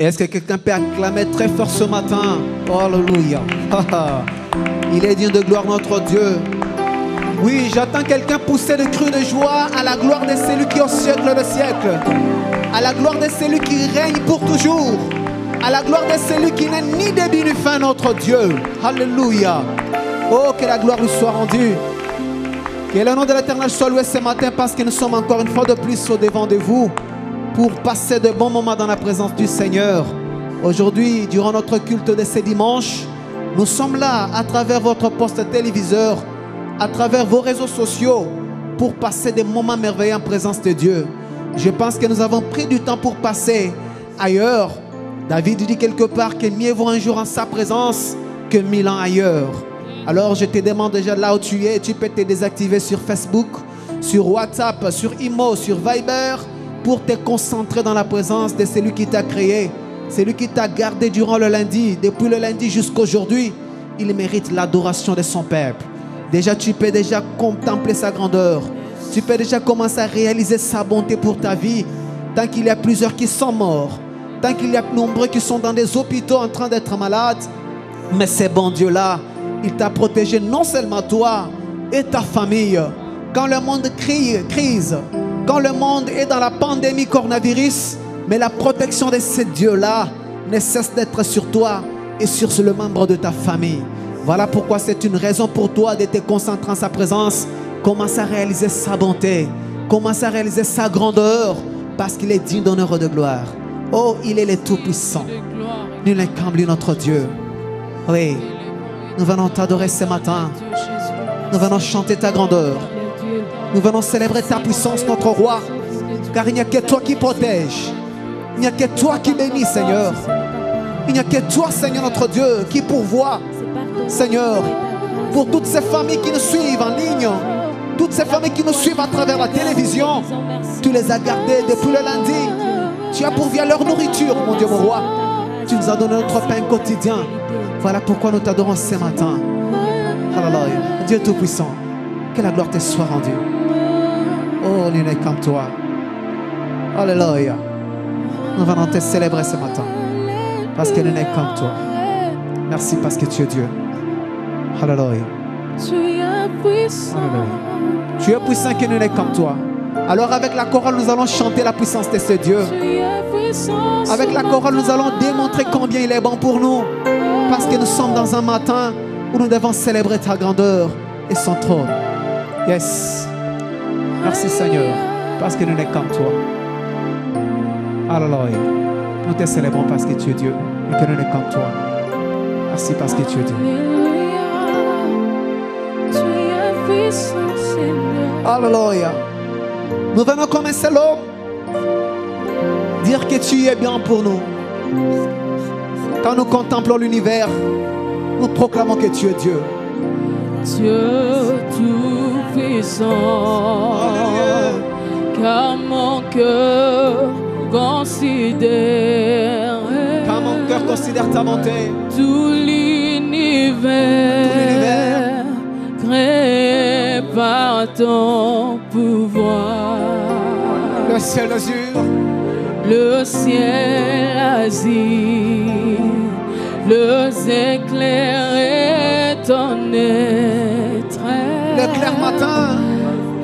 Est-ce que quelqu'un peut acclamer très fort ce matin? Alléluia. Il est digne de gloire notre Dieu. Oui, j'entends quelqu'un pousser de cris de joie à la gloire de celui qui est au siècle de siècle. À la gloire de celui qui règne pour toujours. À la gloire de celui qui n'a ni début ni fin, notre Dieu. Alléluia. Oh, que la gloire lui soit rendue. Que le nom de l'Éternel soit loué ce matin, parce que nous sommes encore une fois de plus au devant de vous pour passer de bons moments dans la présence du Seigneur. Aujourd'hui, durant notre culte de ce dimanche, nous sommes là à travers votre poste téléviseur, à travers vos réseaux sociaux, pour passer des moments merveilleux en présence de Dieu. Je pense que nous avons pris du temps pour passer ailleurs. David dit quelque part que mieux vaut un jour en sa présence que 1000 ans ailleurs. Alors je te demande déjà là où tu es, tu peux te désactiver sur Facebook, sur WhatsApp, sur Imo, sur Viber, pour te concentrer dans la présence de celui qui t'a créé, celui qui t'a gardé durant le lundi, depuis le lundi jusqu'à aujourd'hui. Il mérite l'adoration de son peuple. Déjà, tu peux déjà contempler sa grandeur. Tu peux déjà commencer à réaliser sa bonté pour ta vie. Tant qu'il y a plusieurs qui sont morts, tant qu'il y a nombreux qui sont dans des hôpitaux en train d'être malades, mais ce bon Dieu-là, il t'a protégé non seulement toi et ta famille. Quand le monde crise, quand le monde est dans la pandémie coronavirus, mais la protection de ce Dieu-là ne cesse d'être sur toi et sur le membre de ta famille. Voilà pourquoi c'est une raison pour toi de te concentrer en sa présence. Commence à réaliser sa bonté, commence à réaliser sa grandeur, parce qu'il est digne d'honneur et de gloire. Oh, il est le Tout-Puissant. Nul n'est comme lui, notre Dieu. Oui, nous venons t'adorer ce matin. Nous venons chanter ta grandeur. Nous venons célébrer ta puissance, notre roi. Car il n'y a que toi qui protège. Il n'y a que toi qui bénis, Seigneur. Il n'y a que toi, Seigneur, notre Dieu, qui pourvoit. Seigneur, pour toutes ces familles qui nous suivent en ligne, toutes ces familles qui nous suivent à travers la télévision, tu les as gardées depuis le lundi. Tu as pourvu à leur nourriture, mon Dieu, mon roi. Tu nous as donné notre pain quotidien. Voilà pourquoi nous t'adorons ce matin. Alléluia. Dieu Tout-Puissant, que la gloire te soit rendue. Oh, il n'est comme toi. Alléluia. Nous venons te célébrer ce matin, parce qu'il n'est comme toi. Merci parce que tu es Dieu. Alléluia. Tu es puissant. Alléluia. Tu es puissant, que nous n'est comme toi. Alors avec la chorale, nous allons chanter la puissance de ce Dieu. Avec la chorale, nous allons démontrer combien il est bon pour nous. Parce que nous sommes dans un matin où nous devons célébrer ta grandeur et son trône. Yes. Merci Seigneur, parce que nous n'est comme toi. Alléluia. Nous te célébrons parce que tu es Dieu et que nous n'est comme toi. Merci parce que tu es Dieu. Alléluia. Nous venons commencer l'homme. Dire que tu es bien pour nous. Quand nous contemplons l'univers, nous proclamons que tu es Dieu. Dieu Tout-Puissant, car mon cœur considère, ta bonté. Tout l'univers créé par ton pouvoir. Le ciel azur, le ciel azur, les éclairs et ton être. Le clair matin,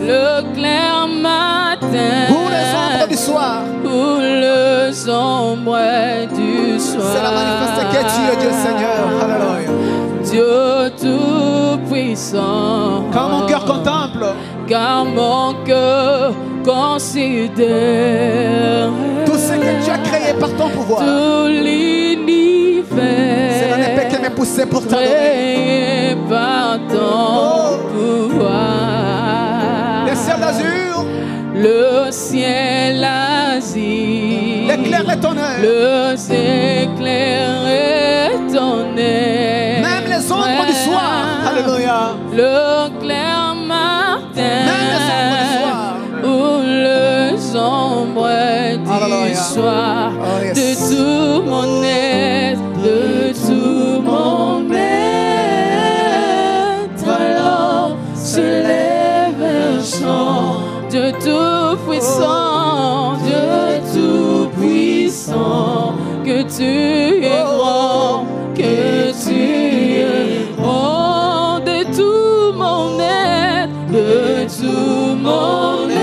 le clair matin, ou les ombres du soir, ou les ombres du soir. C'est la manifestation que tu es Dieu Seigneur. Alléluia. Dieu Tout-Puissant, car mon cœur contemple, car mon cœur considère tout ce que tu as créé par ton pouvoir. Tout l'univers, c'est la épée qui m'est poussée pour t'adorer. Par ton pouvoir. Le ciel d'azur, le ciel azur, l'éclair et ton œil, les éclairs et ton œil, même les ombres du soir. Alléluia. Le clair matin, même les ombres du soir, ou les ombres du Alléluia. soir. Oh, yes. De tout mon être, de tout mon être, alors se lève un chant. Dieu Tout-Puissant, Dieu Tout-Puissant, que tu es grand, que tu es grand, de tout mon être, de tout mon être.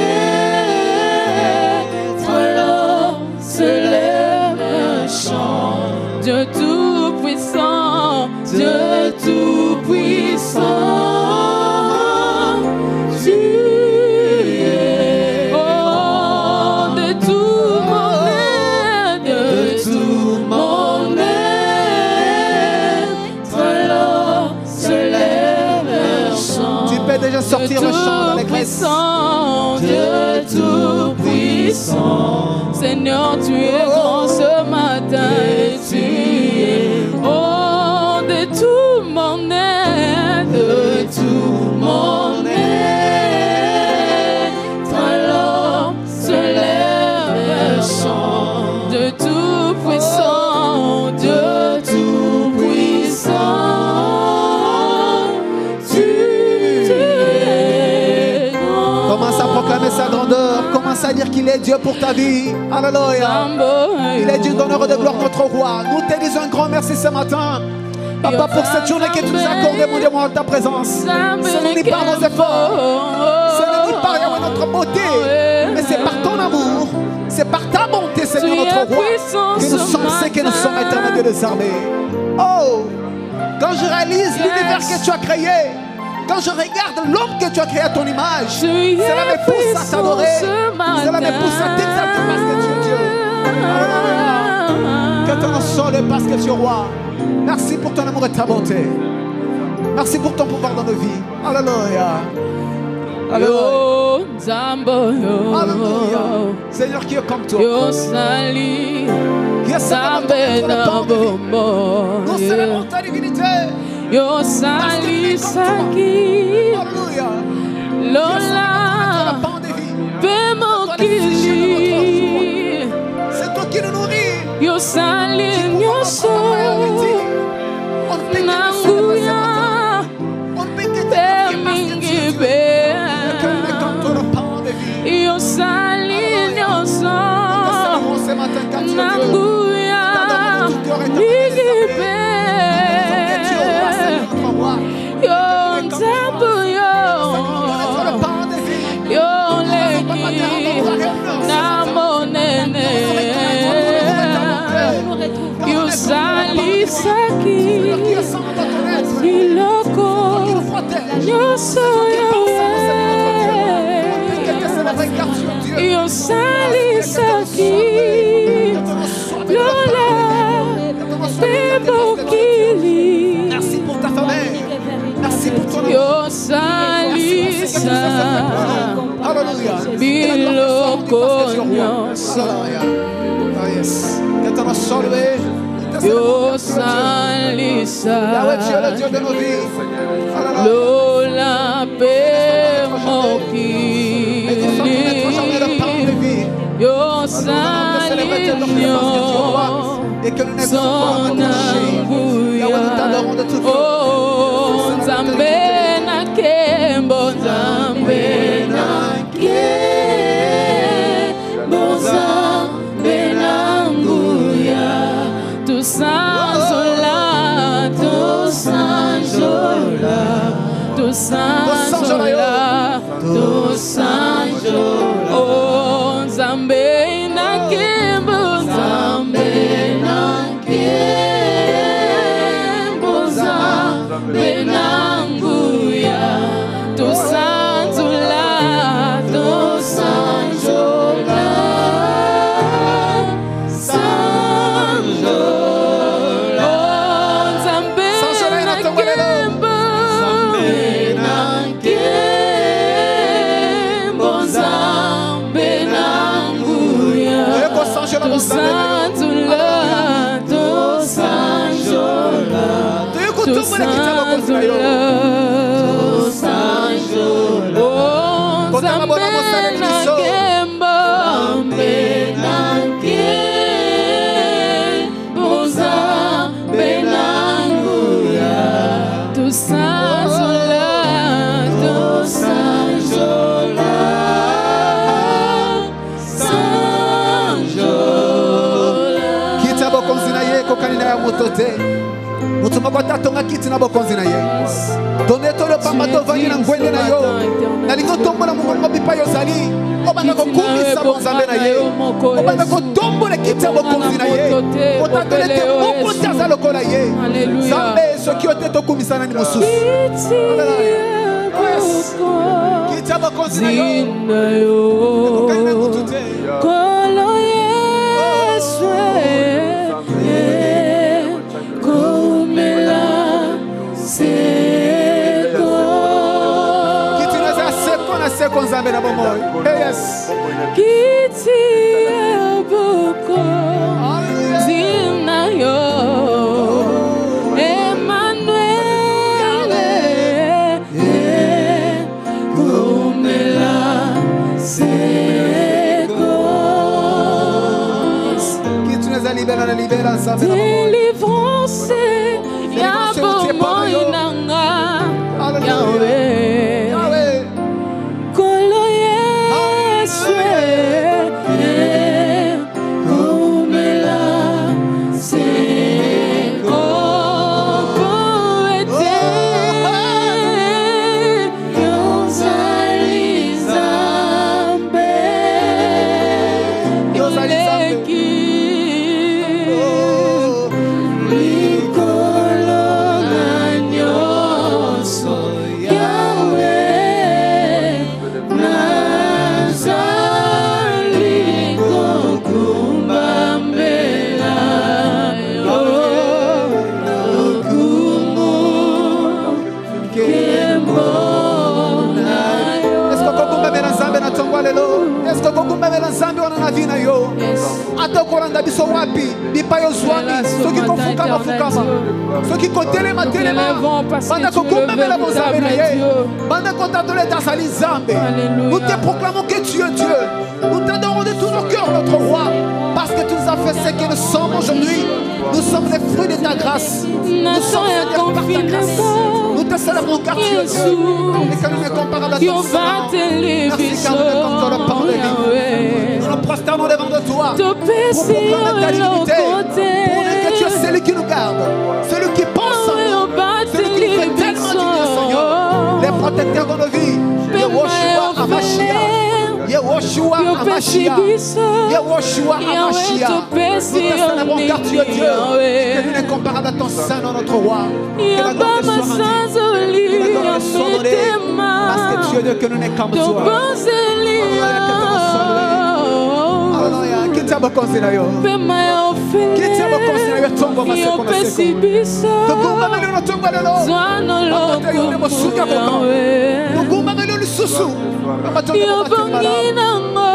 Alors se lève un chant, Dieu tout-puissant, Dieu tout-puissant. Déjà sortir le chant dans l'église. Dieu tout-puissant, Seigneur, tu es grand ce matin et tu es oh de tout mon être, de tout mon être. Alors se lève un chant, Dieu tout-puissant, Dieu tout-puissant. Commence à proclamer sa grandeur. Commence à dire qu'il est Dieu pour ta vie. Alléluia. Il est Dieu d'honneur et de gloire, notre roi. Nous te disons un grand merci ce matin, Papa, pour cette journée que tu nous as accordée, mon Dieu, en ta présence. Ce n'est pas nos efforts, ce n'est pas notre beauté, mais c'est par ton amour, c'est par ta bonté, Seigneur, notre roi, que nous sommes ce que nous sommes, éternel Dieu des armées. Oh, quand je réalise l'univers que tu as créé, quand je regarde l'homme que tu as créé à ton image, cela me pousse à t'adorer, cela me pousse à t'exalter parce que tu es Dieu. Alléluia. Que ton nom soit loué parce que tu es roi. Merci pour ton amour et ta bonté. Merci pour ton pouvoir dans nos vies. Alléluia. Alléluia. Alléluia. Seigneur, qui est comme toi? Qui est comme nous célébrons ta divinité. Yo sali saki Lola Bemokili. C'est toi qui nous nourris. Yo sali nyoso Nanguya Bemingibe. Yo sali nyoso Nanguya Mingibe. Yo nzambu yo leki na monene yo sali saki iloko nyoso yo sali saki lola bebokili. Merci pour ta famille. Merci pour ton yo salisa biloko nyonso. Que ton nom soit loué. Yo salisa Yahweh, tu es le Dieu de nos vies. lola pe mokili. Yo salinyo son anguya. Oh, Nzambe na kembo, Nzambe na kembo, Nzambe na nguya. Tu sanjola, tu sanjola, tu sanjola, tu sanjola. Oh, Nzambe na kembo, Nzambe na kembo, Nzambe na nguya. Tu sanjola, tu sanjola, sanjola. Oh, Nzambe na kembo, Nzambe na kembo, Nzambe na nguya. Tu sanjola, tu sanjola, tu sanjola, tu sanjola. Oh, Nzambe na kembo, Nzambe na kembo, Nzambe na nguya. Tu sanjola, tu sanjola, sanjola. moto te moto moko tatonga kiti na bokonzi na ye donne tolo pamba tovandi na ngwende na yo nalingi otombola mongongo bipai ozali obanda kokumisa bonzambe na ye obanda kotombola kiti ya bokonzi na ye otatole te moko te aza lokola ye nzambe soki ote tokumisa nani mosusu kiti ya bokonzi na yo ekokani na mutu te Kolo Yesu komela seko kiti naza seko na seko nzambe na bomoi yes kiti abuko zina yo Emmanuel komela seko kiti naza libela na libela nzambe na bomoi délivrance ya bomoi nanga Yahweh Yahweh Kolo Yesu komela seko poete yozali Nzambe Yozali Nzambe. yoleki likolo na nyonso Yahweh nazali kokumbambela yo lokumu nkembo na yo Est-ce que kokumbamela nzambe na tongo lelo est-ce que kokumbamela nzambe wana na vi na yo ata okolanda biso wapi bipai ozwami soki kofukama fukama soki kotelema telema banda kokumbamela bonzambe na ye banda kotatola ete azali nzambe nous te proclamons que tu es Dieu nous t'adorons de tout nos cœurs notre roi parce que tu nous as fait ce que nous sommes aujourd'hui nous sommes les fruits de ta grâce nous sommes Seigneur par ta grâce nous te célébrons car tu es Dieu et que nous ne comparons à ton sang merci car nous ne comptons pas par de vie nous nous prosternons devant de toi pour proclamer ta divinité pour dire que tu es celui qui nous garde celui qui pense en nous celui qui nous fait tellement du bien Seigneur les protecteurs de nos vies Yehoshua Amashia Yehoshua Amashia Yehoshua Amashia nous te célébrons car tu es Dieu et que nous ne comparons à ton sein dans notre roi que la gloire te soit rendue que la gloire te soit donnée parce que tu es Dieu que nous n'est qu'en toi Alléluia kitia bokonzi na yo kitia bokonzi na yo tongo maseko na seko tugumba mele no tongo lelo amate yo ne mosuka bokon tugumba mele lisusu amate yo bongina ngo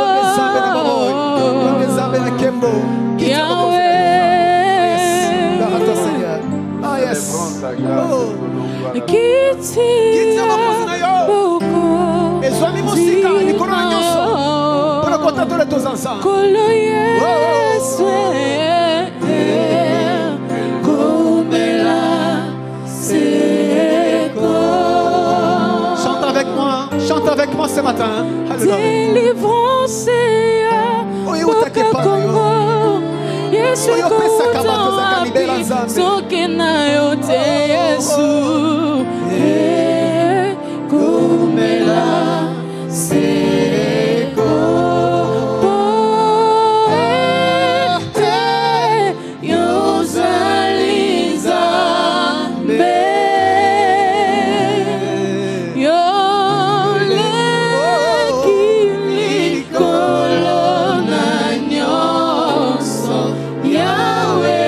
zambe na kembo Yahweh ah yes kitia bokonzi na yo ezwami mosika likolo na nyonso mpona kotatola tozanza Kolo Yesu komela seko chante avec moi ce matin Alléluia. délivrance Oyo ya utakepa na yo. Kongo Yesu Oyo pesaka bato za kalibela kotawapi Nzambe. soki na yo te Yesu komela seko poete yozali Nzambe yoleki likolo na nyonso Yahweh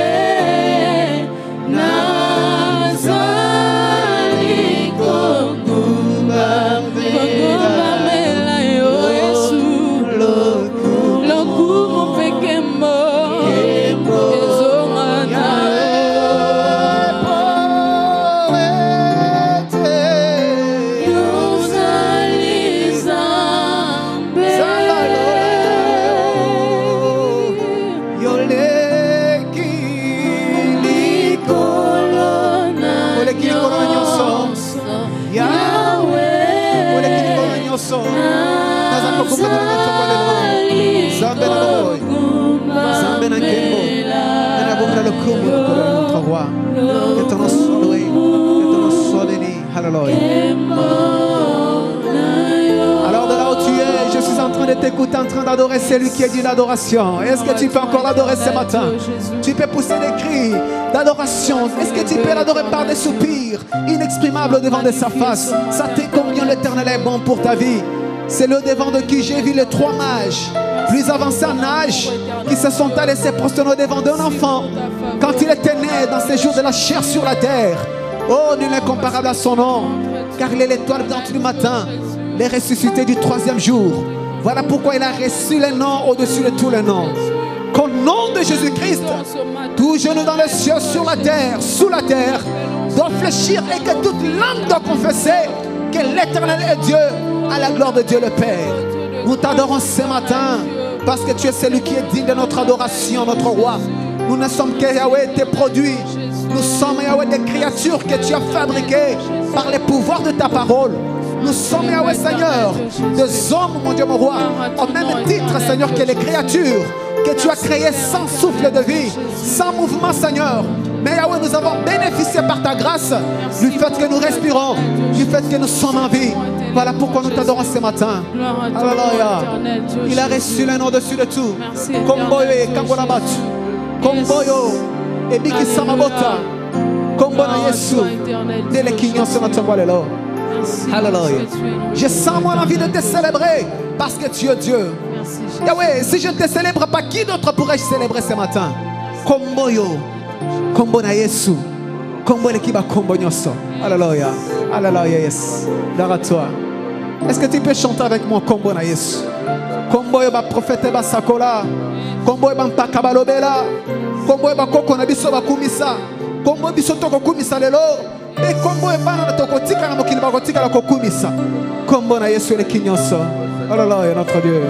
nazali kokumbamela yo Yesu lokumu pekembo ezonga na yozali Nzambe Yoleki likolo na nyonso Yahweh oleki likolo na nyonso naza kokumbamela na tongo lelo Nzambe na bomoyi Nzambe na nkembo nana bomela lokumu likolo na notre toi. Que ton nom soit loué. Que ton nom soit béni. Alléluia. Alors de là où tu es, je suis en train de t'écouter, en train d'adorer celui qui est dit l'adoration. Est-ce que tu peux encore l'adorer ce matin? Tu peux pousser des cris d'adoration. Est-ce que tu peux l'adorer par des soupirs inexprimables devant de sa face? Ça t'est combien l'Éternel est bon pour ta vie. C'est le devant de qui j'ai vu les 3 mages plus avancés en âge qui se sont allés se prosterner devant d'un enfant quand il était né dans ces jours de la chair sur la terre. Oh, nul n'est comparable à son nom, car il est l'étoile brillante du matin, les ressuscités du 3e jour. Voilà pourquoi il a reçu les noms au-dessus de tous les noms. Qu'au nom de Jésus-Christ, tout genou dans les cieux, sur la terre, sous la terre, doit fléchir et que toute langue doit confesser que l'Éternel est Dieu, à la gloire de Dieu le Père. Nous t'adorons ce matin parce que tu es celui qui est digne de notre adoration, notre roi. Nous ne sommes que Yahweh, tes produits. Nous sommes Yahweh, des créatures que tu as fabriquées par les pouvoirs de ta parole. Nous sommes Yahweh, Seigneur, des hommes, mon Dieu, mon roi, au même titre, Seigneur, que les créatures que tu as créées sans souffle de vie, sans mouvement, Seigneur. Mais Yahweh, nous avons bénéficié par ta grâce du fait que nous respirons, du fait que nous sommes en vie. Voilà pourquoi nous t'adorons ce matin. Alléluia. Il a reçu le nom au-dessus de tout. Komboyo et Kangolabatu. Komboyo et Biki Samabota. Kombona Yesu. Dès les Kinyon se notre voile là. Alléluia. Je sens moi l'envie de te célébrer parce que tu es Dieu. Yahweh, si je ne te célèbre pas, qui d'autre pourrais-je célébrer ce matin? Komboyo. Kombona Yesu. Kombo l'équipe Kombo Nyoso. Alléluia. Alléluia, yes. Gloire à toi. Est-ce que tu peux chanter avec moi Kombo na Yesu? Kombo yoba prophète ba sakola. Kombo yoba mpaka balobela. Kombo yoba koko na biso ba kumisa. Kombo biso toko kumisa lelo. Et kombo yoba na toko tika na mokili ba kotika la kokumisa. Kombo na Yesu le kinyoso. Alléluia, notre Dieu.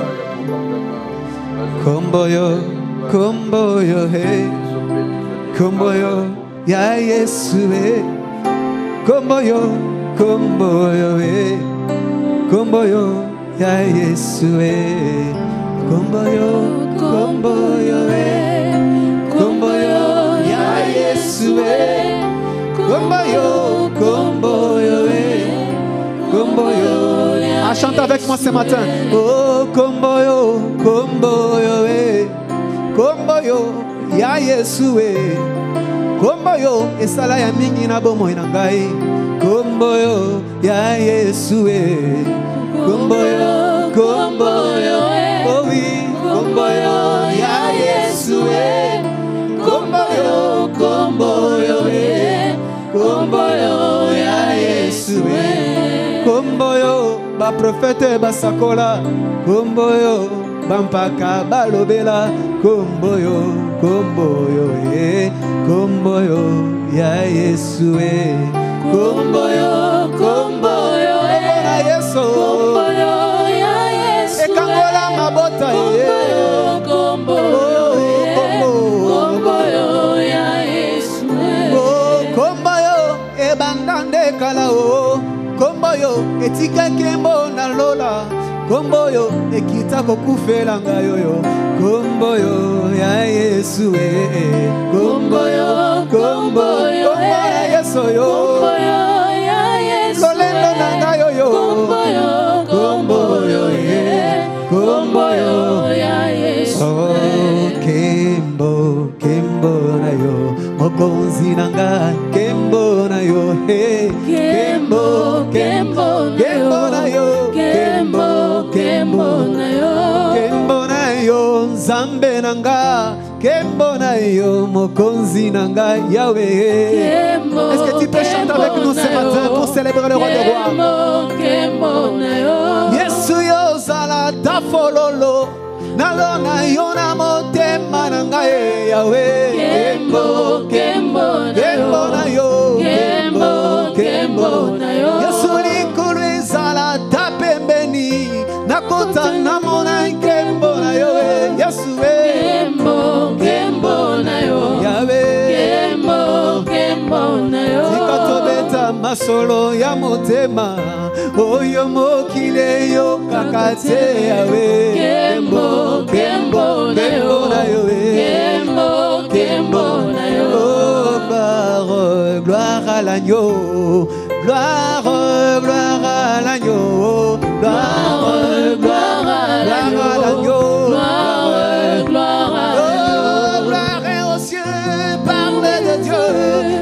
Kombo yo hey. Kombo yo ya Yesu hey. Kombo yo eh. Kombo yo ya Yesu eh. Kombo yo eh. Kombo yo ya Yesu eh. Kombo yo eh. Kombo yo. Ah, chante avec moi ce matin. Oh, kombo yo eh. Kombo yo ya Yesu eh. Kombo yo esala ya mingi na bomoi na ngai. Kombo yo ya Yesu eh. Kombo yo eh. Oh oui, kombo yo ya Yesu eh. Kombo yo eh. Kombo yo ya Yesu eh. Kombo yo ba prophète ba sakola. Kombo yo bampaka balobela. Kombo yo eh. Kombo yo ya Yesu eh. Kombo yo eh. Na Yesu. Kombo yo ya Yesu. E kangola mabota eh. Kombo yo eh. Kombo yo ya Yesu eh. Oh, kombo yo e bandande kala o. Kombo yo etika kembo na lola. Kombo yo ekita kokufela ngayo yo. Kombo yo ya Yesu eh. Kombo yo ya Yesu yo. Kombo yo ya Yesu. Lolendo na ngayo yo. Kombo yo eh. Kombo yo ya Yesu. Oh, kembo na yo. Mokonzi na nga kembo na yo eh. Kembo na yo. Kembo na yo Nzambe nanga. Kembo na yo Mokonzi nanga Yahweh. Est-ce que tu peux chanter avec nous ce matin pour célébrer le roi des rois? Yesu yo zala dafololo. Nalona yo na motema nanga Yahweh. Kembo na yo. Yesu likulu zala tapembeni. Nakota namona kembo na yo Yesu kembo na yo Yahweh kembo na yo Zikatobeta masolo ya motema oyo mokile yo kakate Yahweh kembo na yo Kembo na yo à l'agneau. Gloire, gloire à l'agneau. Gloire, gloire à l'agneau. Gloire, gloire à l'agneau. Gloire aux cieux, parle de Dieu.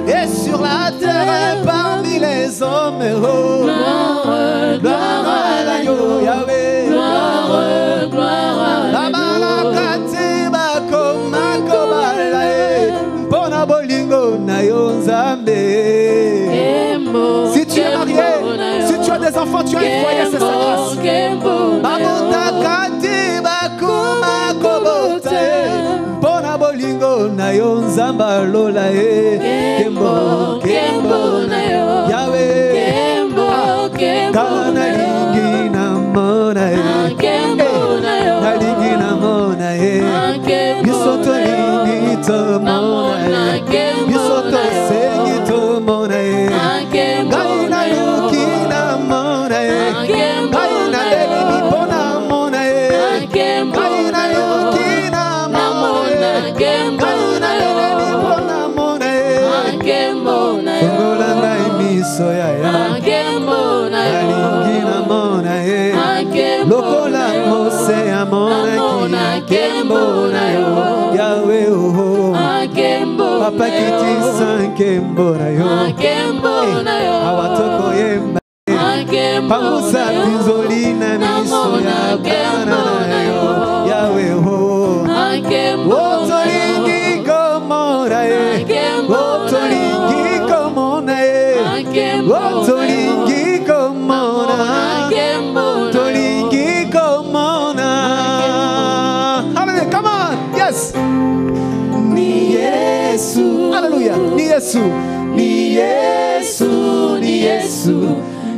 Et sur la terre, parmi les hommes. Gloire, gloire à l'agneau. Yahweh. Gloire, gloire à l'agneau. Si tu es marié, si tu as des enfants, tu as un foyer, c'est sa grâce. Papa kiti kembona yo awatoko yemba pangusa pinzolina miso ya bana yo Yahweh ho otolingi komora ye otolingi komona ye otolingi komona otolingi komona. Hallelujah, come on, yes. Alléluia. Ni Yesu, ni Yesu, ni Yesu,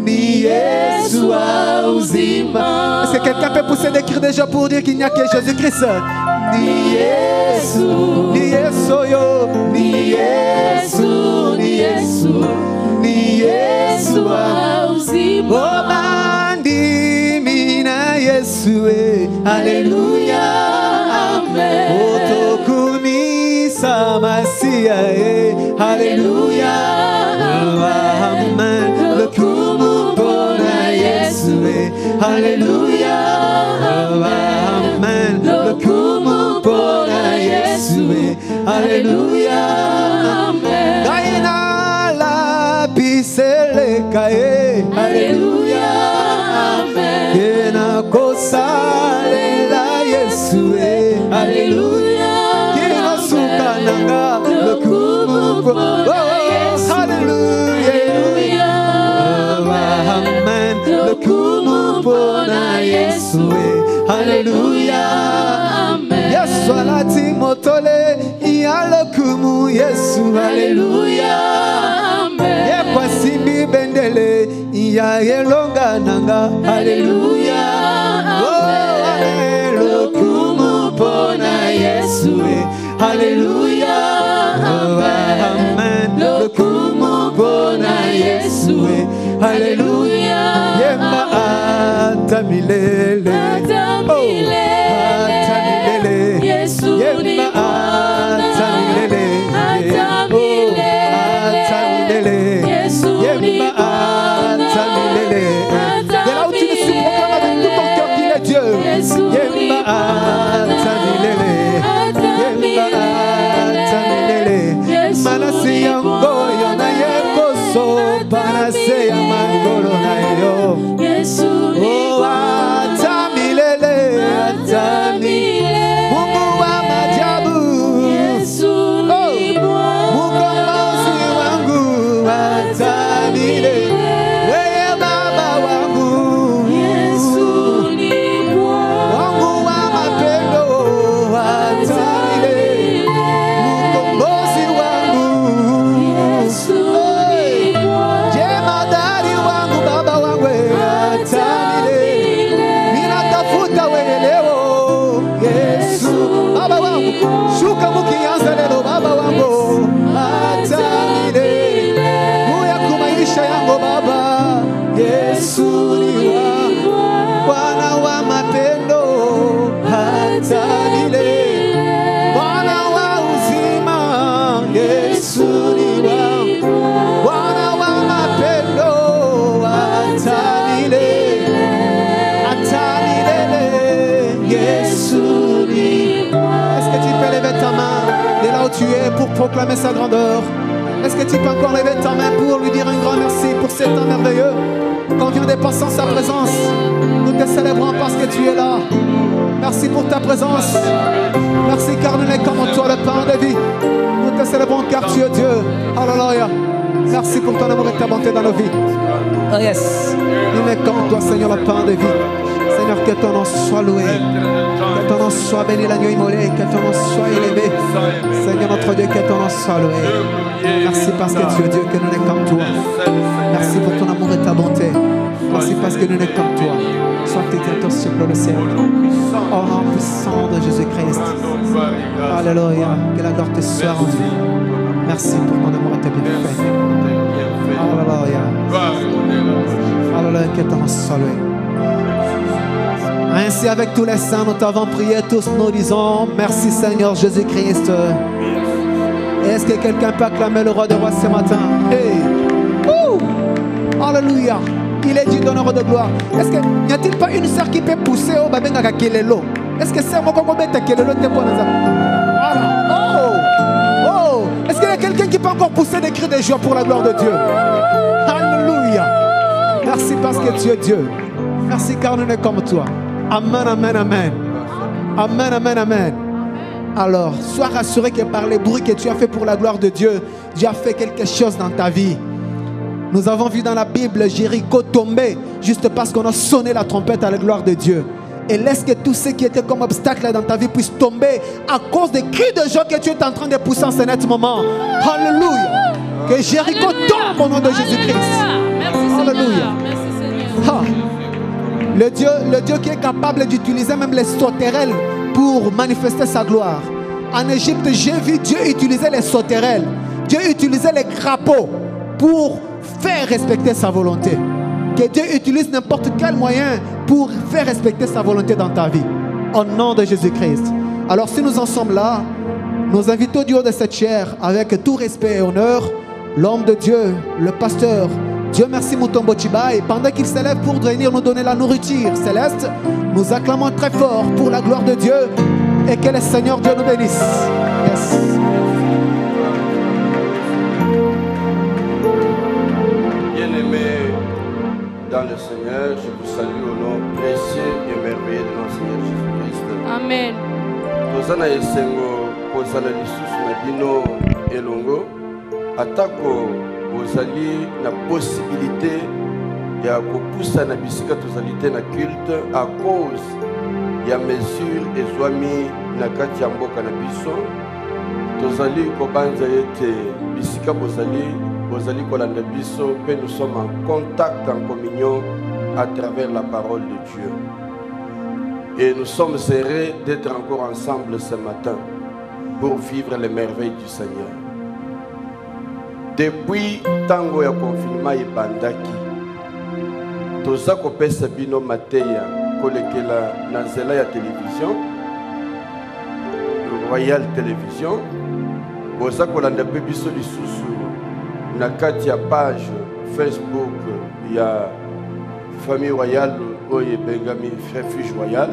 ni Yesu a uzima. Est-ce que quelqu'un peut pousser des cris déjà pour dire qu'il n'y a que Jésus-Christ? Ni Yesu, ni Yesu yo, ni Yesu, ni Yesu, ni Yesu a uzima. Oh mandi mina Yesu, Alléluia, Amen. Masia, Alléluia, Amen. Le kumu bona Yesu, Alléluia, Amen. Le kumu bona Yesu, Alléluia, Amen. Gaina la pisele kae, Alléluia, Amen. Gena kosale la Yesu, Alléluia. Le kumu Alléluia, Amen. Le kumu bona Yesu, Alléluia, Amen. Yesu alati motole ya le kumu Yesu, Alléluia, Amen. Ye kwasimbi bendele ya yelonga nanga, Alléluia, Amen. Le kumu bona Yesu, Alléluia, Amen. Le kumu bona Yesu, Alléluia, Yemba atamilele, atamilele, Yesu ni Bwana, atamilele, Yesu ni Bwana, atamilele. De là où tu le suis, proclame avec tout ton cœur qu'il est Dieu. Yemba atamilele. Manase ya ngoyo na yekoso panase ya mangolo na yo Yesu oh atamilele atamilele Mungu wa majabu Yesu ni Bwana Mkombozi wangu atamilele wewe baba wangu Yesu ni Bwana wangu wa mapendo atamilele jemadari wangu baba wangu atamile ninatafuta wewe leo Yesu baba wangu shuka mukianza leo baba wangu atamile muya kumaisha yangu baba Yesu ni Bwana wa mapendo atamile Bwana wa uzima Yesu ni Bwana pour proclamer sa grandeur? Est-ce que tu peux encore lever ta main pour lui dire un grand merci pour cet temps merveilleux qu'on vient dépasser sa présence? Nous te célébrons parce que tu es là. Merci pour ta présence. Merci car nous sommes comme toi, le pain de vie. Nous te célébrons car tu es Dieu. Alléluia. Merci pour ton amour et ta bonté dans nos vies. Oh yes. Nous sommes comme toi, Seigneur, le pain de vie. Seigneur, que ton nom soit loué. Que ton nom soit béni la nuit immolée. Que ton nom soit élevé. Seigneur notre Dieu, que ton nom soit loué. Merci parce que tu es Dieu, que nous sommes comme toi. Merci pour ton amour et ta bonté. Merci parce que nous sommes comme toi. Sois exalté au siècle de ciel. Au nom puissant de Jésus-Christ. Alléluia. Que la gloire te soit rendue. Merci pour ton amour et ta bienfaits. Alléluia. Alléluia. Que ton nom soit loué. Ainsi, avec tous les saints, nous t'avons prié, tous nous disons merci Seigneur Jésus-Christ. Est-ce que quelqu'un peut acclamer le roi des rois ce matin? Hey! Alléluia! Il est digne d'honneur de gloire. Est-ce qu'il n'y a-t-il pas une sœur qui peut pousser au babengaka kelelo? Est-ce que c'est moi qui vais kelelo? Oh! Est-ce qu'il y a quelqu'un qui peut encore pousser des cris de joie pour la gloire de Dieu? Alléluia! Merci parce que tu es Dieu. Merci car nous sommes comme toi. Amen, amen, amen. Amen, amen, amen. Alors, sois rassuré que par les bruits que tu as fait pour la gloire de Dieu, Dieu a fait quelque chose dans ta vie. Nous avons vu dans la Bible Jéricho tomber juste parce qu'on a sonné la trompette à la gloire de Dieu. Et laisse que tout ce qui était comme obstacle dans ta vie puisse tomber à cause des cris de joie que tu es en train de pousser en ce net moment. Alléluia. Que Jéricho tombe au nom de Jésus-Christ. Alléluia. Merci Seigneur. Le Dieu qui est capable d'utiliser même les sauterelles pour manifester sa gloire. En Égypte, j'ai vu Dieu utiliser les sauterelles. Dieu utilisait les crapauds pour faire respecter sa volonté. Que Dieu utilise n'importe quel moyen pour faire respecter sa volonté dans ta vie. Au nom de Jésus-Christ. Alors si nous en sommes là, nous invitons du haut de cette chair, avec tout respect et honneur, l'homme de Dieu, le pasteur, Dieu merci Mutombo Chibai, pendant qu'il s'élève pour venir nous donner la nourriture céleste, nous acclamons très fort pour la gloire de Dieu et que le Seigneur Dieu nous bénisse. Yes. Bien-aimés dans le Seigneur, je vous salue au nom précieux et merveilleux de notre Seigneur Jésus-Christ. Amen. Tozana esengo kozala lisusu na bino elongo atako ozali na possibilité ya kopusa na bisika tozali te na culte à cause ya mesure ezwami na kati ya mboka na biso tozali kobanza ete bisika bozali kolanda biso pe nous sommes en contact, en communion à travers la parole de Dieu. Et nous sommes heureux d'être encore ensemble ce matin pour vivre les merveilles du Seigneur. Depuis tango ya confinement ebandaki toza kopesa bino mateya kolekela na nzela ya télévision Royal Télévision boza kolanda pe biso lisusu na kati ya page Facebook ya Famille Royale oye Bengami Refuge Royal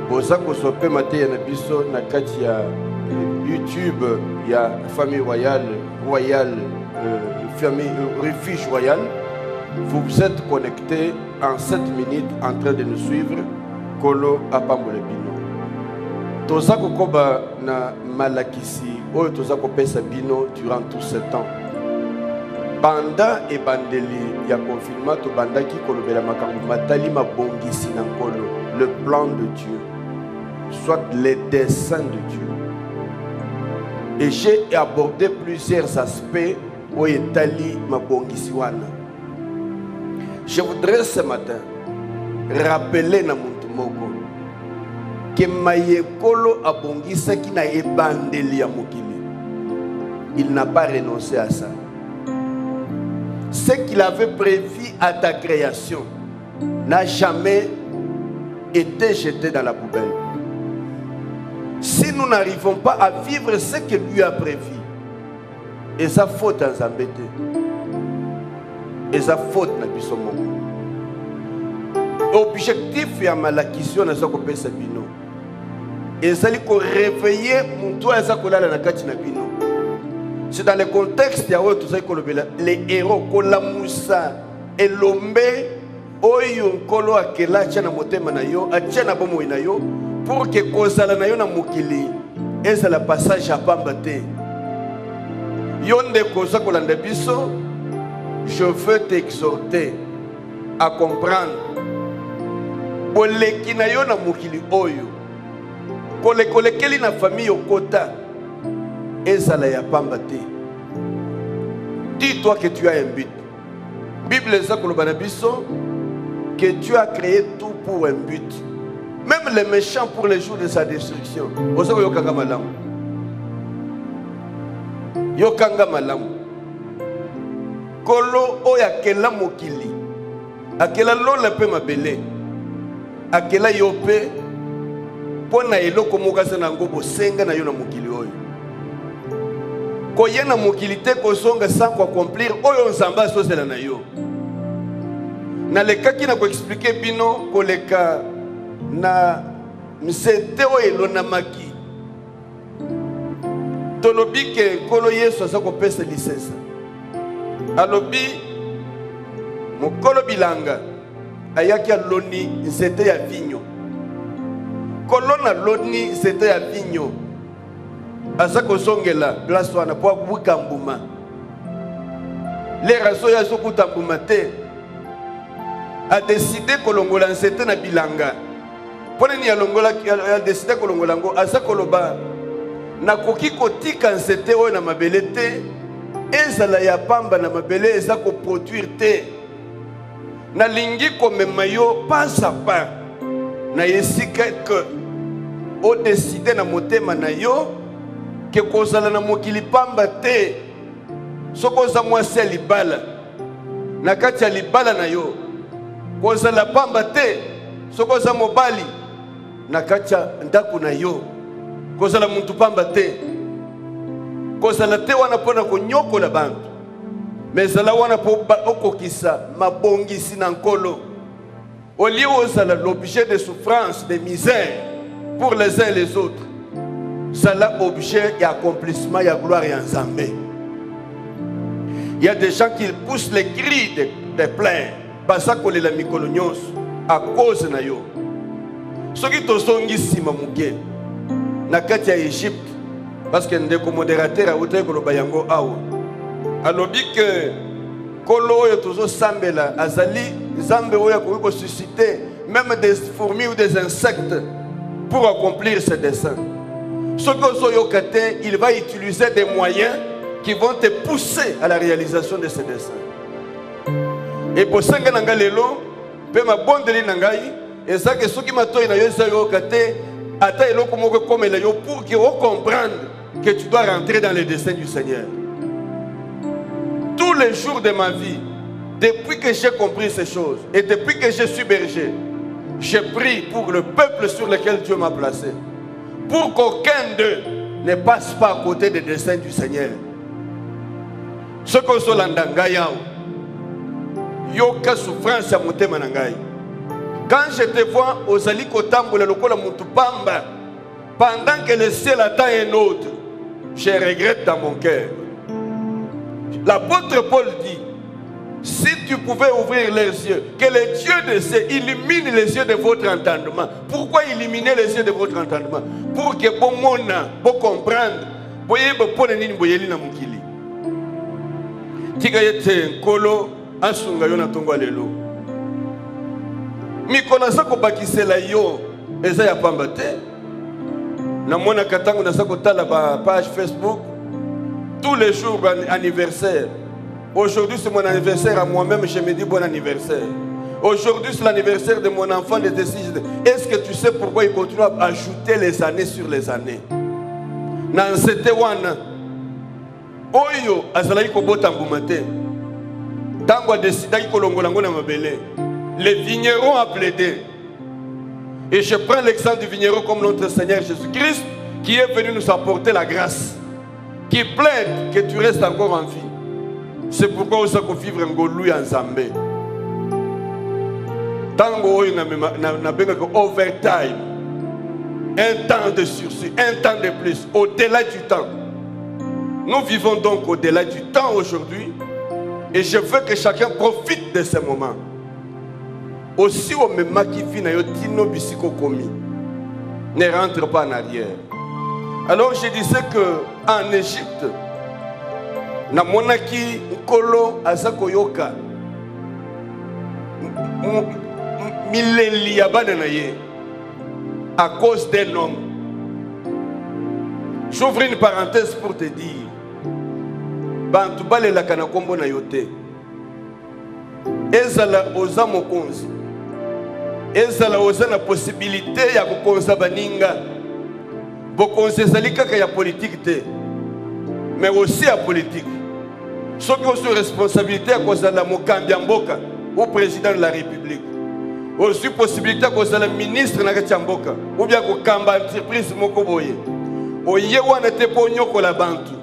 boza kosope mateya na biso na kati ya YouTube ya Famille Royale Famille Refuge Royal. Vous vous êtes connectés en 7 minutes en train de nous suivre. Kolo Apambole Bino. Toza kokoba na malakisi oyo toza kopesa bino durant tout ce temps. Banda et bandeli ya confinement to bandaki kolobela makambo matali mabongisi na nkolo, le plan de Dieu, soit les desseins de Dieu. Et j'ai abordé plusieurs aspects où Etali Mabongisiwana. Je voudrais ce matin rappeler na muntu moko que Mayekolo Abongisa qui n'a ebandeli ya mokili. Il n'a pas renoncé à ça. Ce qu'il avait prévu à ta création n'a jamais été jeté dans la poubelle. Si nous n'arrivons pas à vivre ce que lui a prévu, et sa faute en Zambété, et sa faute dans Bissomo. Objectif ya malakisio na soko pesa bino. Et ça lui réveiller mon toi ça kolala na kati na bino. C'est dans le contexte les héros Kolamoussa et Lombe Oyo Kolo Akela Tchana Motema na yo Atchana Bomo na yo pour que Kozala na yo na Mokili et c'est le passage à Pambate Yonde Kosa Kolande Biso. Je veux t'exhorter à comprendre Boleki na yo na Mokili Oyo Kolekeli na famille Okota. Ezala ya pambate. Dis-toi que tu as un but. Bible Zakolobanabison que tu as créé tout pour un but. Même les méchants pour les jours de sa destruction. Osako yokanga malamu. Yokanga malamu. Kolo oya kela mokili. Akela lola pe mabele. Akela yope. Pona eloko mokasa na ngobo senga na yo na mokili oyo. Koyena mokilité kozonga sans accomplir oyo nzamba sozela na yo. Na lekaki na ko expliquer bino koleka na msete oyo na maki. Tolobi ke kolo Yesu asa ko pesa licence. Alobi mokolo bilanga ayaki aloni nzete ya vinyo. Kolona loni nzete ya vinyo. Azako songela place wana po bukambuma les raso ya sokuta mbuma te a décidé kolongola nzete na bilanga pone ni alongola a décidé kolongola ngo azakoloba na koki kotika nzete oyo na mabele te ezala ya pamba na mabele ezako produire te na lingi komema yo pas à pas na yesika que o décidé na motema na yo que kozala na mokili pamba te soko za mwasi ya libala na kati ya libala na yo kozala pamba te soko za mobali na kati ya ndako na yo kozala muntu pamba te kozala te wana pona konyokola bantu mais zala wana po okokisa mabongisi na nkolo au lieu ozala l'objet de souffrance de misère pour les uns et les autres. C'est l'objet et accomplissement et gloire et ensemble. Il y a des gens qui poussent les cris de plainte parce que les mikolonios à cause de yo. Ceux qui te sont ici, mamouké, na katia Égypte, parce que ndeko modérateur a outé ko bayango awo. Alobi que kolo yo tozo sambela azali zambe oya ko susciter même des fourmis ou des insectes pour accomplir ses desseins. Il va utiliser des moyens qui vont te pousser à la réalisation de ces desseins. Et pour ça, et ça que ceux qui m'ont pour qu'ils comprennent que tu dois rentrer dans les desseins du Seigneur. Tous les jours de ma vie, depuis que j'ai compris ces choses et depuis que je suis berger, j'ai prié pour le peuple sur lequel Dieu m'a placé. Pour qu'aucun d'eux ne passe pas à côté des desseins du Seigneur. Ce que sont les yoka souffrance à motema nangai. Quand je te vois aux alikotambo le lokola mutupamba, pendant que le ciel attend un autre, je regrette dans mon cœur. L'apôtre Paul dit, si tu pouvais ouvrir les yeux, que le Dieu de cieux illumine les yeux de votre entendement. Pourquoi illuminer les yeux de votre entendement? Pour que bon mona, bon comprendre, boye bo pone nini boyeli na mukili. Tika yete kolo asunga yo na tongo lelo. Mi konasa ko bakisela yo eza ya pamba te. Na mona katango na sako tala ba page Facebook tous les jours anniversaire. Aujourd'hui c'est mon anniversaire à moi-même, je me dis bon anniversaire. Aujourd'hui c'est l'anniversaire de mon enfant de 6 ans. Est-ce que tu sais pourquoi il continue à ajouter les années sur les années? Dans cette wana oyo azalaki kobota mbuma te. Tango décidaki kolongola ngo na mabele. Les vignerons a plaidé. Et je prends l'exemple du vigneron comme notre Seigneur Jésus-Christ qui est venu nous apporter la grâce, qui plaide que tu restes encore en vie. C'est pourquoi on s'est vivre en Golou en Zambé. Tango na benga overtime, un temps de sursis, un temps de plus, au-delà du temps. Nous vivons donc au-delà du temps aujourd'hui et je veux que chacun profite de ce moment. Aussi, on me maquille na yotino bisiko komi. Ne rentre pas en arrière. Alors je disais que en Égypte, na monaki nkolo azakoyoka mileli ya bana na ye à cause d'un homme. J'ouvre une parenthèse pour te dire, bantu balelaka na kombo na yote, ezala oza mokonzi, ezala oza na possibilité ya kokonza baninga, bokonzi ezali kaka ya politique te, mais aussi ya politique. Ceux qui ont une responsabilité à cause de la mokambi mboka ou président de la République, aussi possibilité à cause de la ministre na mboka ou bien ko kamba entreprise moko boye. Oye wana te po nyoko la bantu.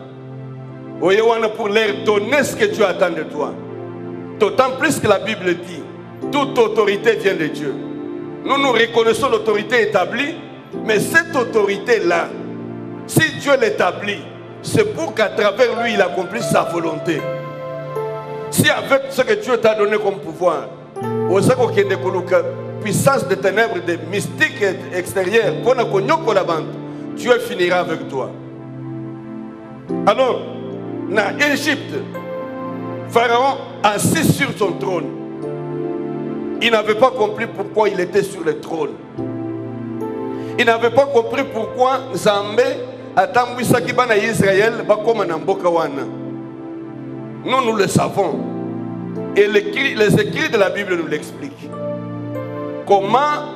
Oye wana pour leur donner ce que tu attends de toi. D'autant plus que la Bible dit, toute autorité vient de Dieu. Nous nous reconnaissons l'autorité établie, mais cette autorité-là, si Dieu l'établit, c'est pour qu'à travers lui, il accomplisse sa volonté. Si avec ce que Dieu t'a donné comme pouvoir, puissance de ténèbres, de mystiques extérieurs, Dieu finira avec toi. Alors, dans l'Égypte, Pharaon assis sur son trône. Il n'avait pas compris pourquoi il était sur le trône. Il n'avait pas compris pourquoi Zambé atambwisaki bana Israël bakoma na mboka wana. Nous le savons. Et les écrits de la Bible nous l'expliquent. Comment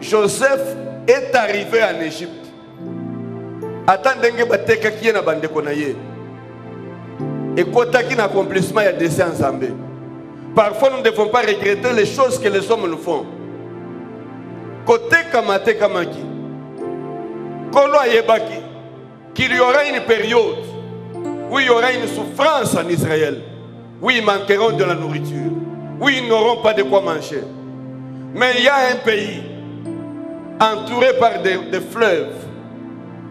Joseph est arrivé en Égypte. Attendez bateka qui na bande konaye. Et kota qui n'accomplissement ya dessin en Zambé. Parfois nous ne devons pas regretter les choses que les hommes nous font. Côté kamate kamaki. Kolo ayebaki qu'il y aura une période où il y aura une souffrance en Israël, où ils manqueront de la nourriture, où ils n'auront pas de quoi manger. Mais il y a un pays entouré par des fleuves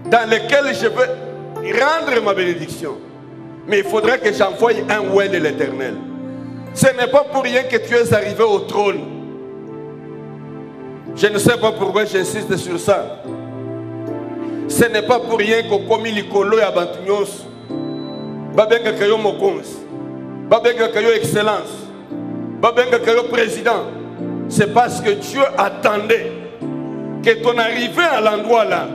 dans lesquels je veux rendre ma bénédiction. Mais il faudra que j'envoie un ouel de l'Éternel. Ce n'est pas pour rien que tu es arrivé au trône. Je ne sais pas pourquoi j'insiste sur ça. Ce n'est pas pour rien qu'on commis l'icolo et abantunyos. Babenga kayo mokonzi. Babenga kayo excellence. Babenga kayo président. C'est parce que Dieu attendait que ton arrivée à l'endroit là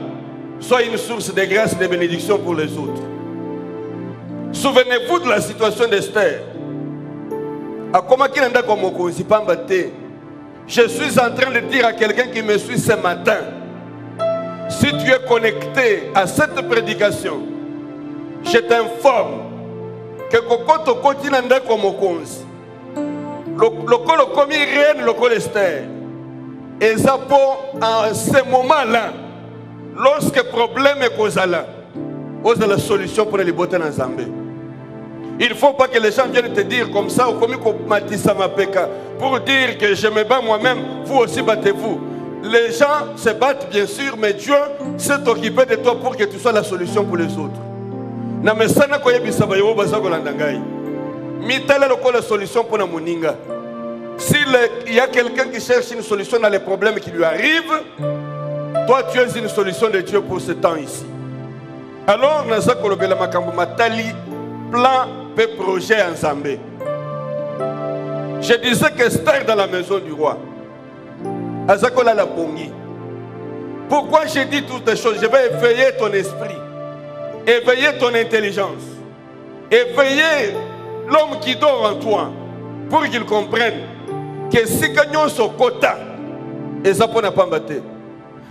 soit une source de grâce et de bénédiction pour les autres. Souvenez-vous de la situation d'Esther. Je suis en train de dire à quelqu'un qui me suit ce matin, si tu es connecté à cette prédication, je t'informe que Kokoto Kotinanda Komokonzi, le col commis reine, le col Esther, et ça pour en ce moment-là, lorsque problème est causal, on a la solution pour les botter dans Zambé. Il ne faut pas que les gens viennent te dire comme ça, ou comme pour dire que je me bats moi-même, vous aussi battez-vous. Les gens se battent bien sûr, mais Dieu s'est occupé de toi pour que tu sois la solution pour les autres. S'il y a quelqu'un qui cherche une solution dans les problèmes qui lui arrivent, toi tu es une solution de Dieu pour ce temps ici. Alors, plan et projet ensemble. Je disais que Esther dans la maison du roi. Azakola la pongi. Pourquoi j'ai dit toutes ces choses? Je vais éveiller ton esprit, éveiller ton intelligence, éveiller l'homme qui dort en toi, pour qu'il comprenne que si gagnons son quota, et ça pour ne pas battre.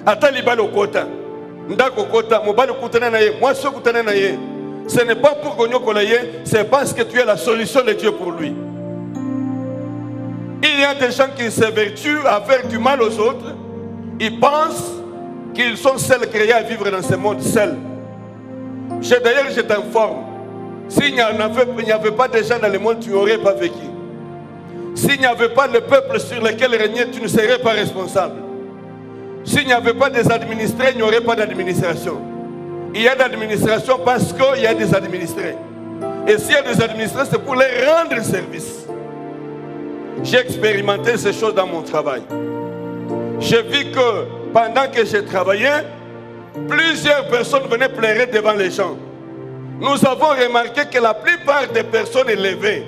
Ataliba le quota, ndako quota, mobile kutana na ye, moi ce kutana na ye. Ce n'est pas pour Gonyo Kolaye, c'est parce que tu es la solution de Dieu pour lui. Il y a des gens qui s'évertuent à faire du mal aux autres. Ils pensent qu'ils sont seuls créés à vivre dans ce monde seuls. D'ailleurs, je t'informe, s'il n'y avait pas de gens dans le monde, tu n'aurais pas vécu. S'il n'y avait pas le peuple sur lequel régnait, tu ne serais pas responsable. S'il n'y avait pas des administrés, il n'y aurait pas d'administration. il y a d'administration parce qu'il y a des administrés. Et s'il y a des administrés, c'est pour les rendre service. J'ai expérimenté ces choses dans mon travail. J'ai vu que pendant que j'ai travaillé, plusieurs personnes venaient pleurer devant les gens. Nous avons remarqué que la plupart des personnes élevées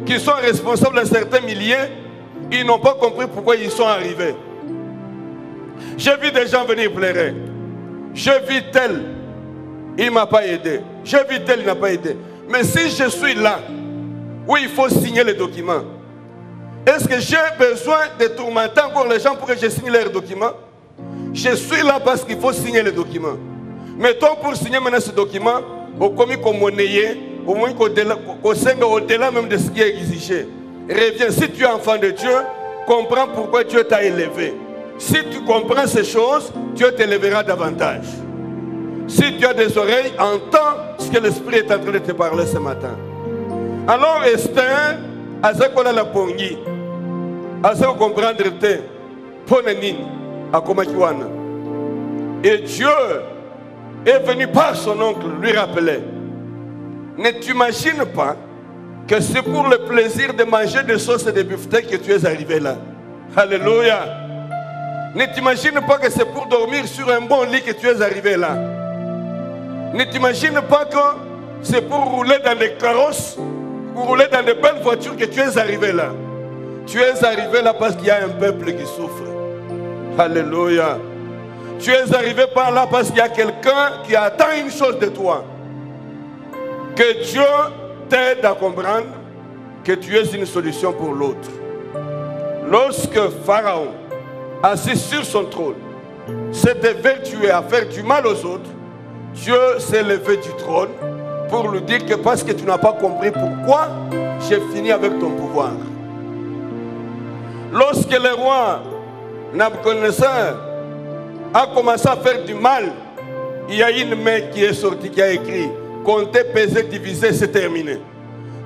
qui sont responsables de certains milliers, ils n'ont pas compris pourquoi ils sont arrivés. J'ai vu des gens venir pleurer. J'ai vu tel, il ne m'a pas aidé. J'ai vu tel, il n'a pas aidé. Mais si je suis là, où il faut signer les documents, est-ce que j'ai besoin de tourmenter encore les gens pour que je signe leurs documents? Je suis là parce qu'il faut signer les documents. Mettons pour signer maintenant ce document, au commis comme monnaie, au moins au-delà même de ce qui est exigé. Reviens, si tu es enfant de Dieu, comprends pourquoi Dieu t'a élevé. Si tu comprends ces choses, Dieu t'élèvera davantage. Si tu as des oreilles, entends ce que l'Esprit est en train de te parler ce matin. Alors Esther, Azakola la pongi, Azako comprendre te, Ponenini, Akomakiwana. Et Dieu est venu par son oncle lui rappeler. Ne t'imagines pas que c'est pour le plaisir de manger des sauces et des beefsteaks que tu es arrivé là. Alléluia. Ne t'imagine pas que c'est pour dormir sur un bon lit que tu es arrivé là. Ne t'imagine pas que c'est pour rouler dans des carrosses ou rouler dans de belles voitures que tu es arrivé là. Tu es arrivé là parce qu'il y a un peuple qui souffre. Alléluia. Tu es arrivé par là parce qu'il y a quelqu'un qui attend une chose de toi. Que Dieu t'aide à comprendre que tu es une solution pour l'autre. Lorsque Pharaon, assis sur son trône, s'était vertué à faire du mal aux autres, Dieu s'est levé du trône pour lui dire que parce que tu n'as pas compris pourquoi, j'ai fini avec ton pouvoir. Lorsque le roi Nabucodonosor a commencé à faire du mal, il y a une main qui est sortie, qui a écrit: compter, peser, diviser, c'est terminé.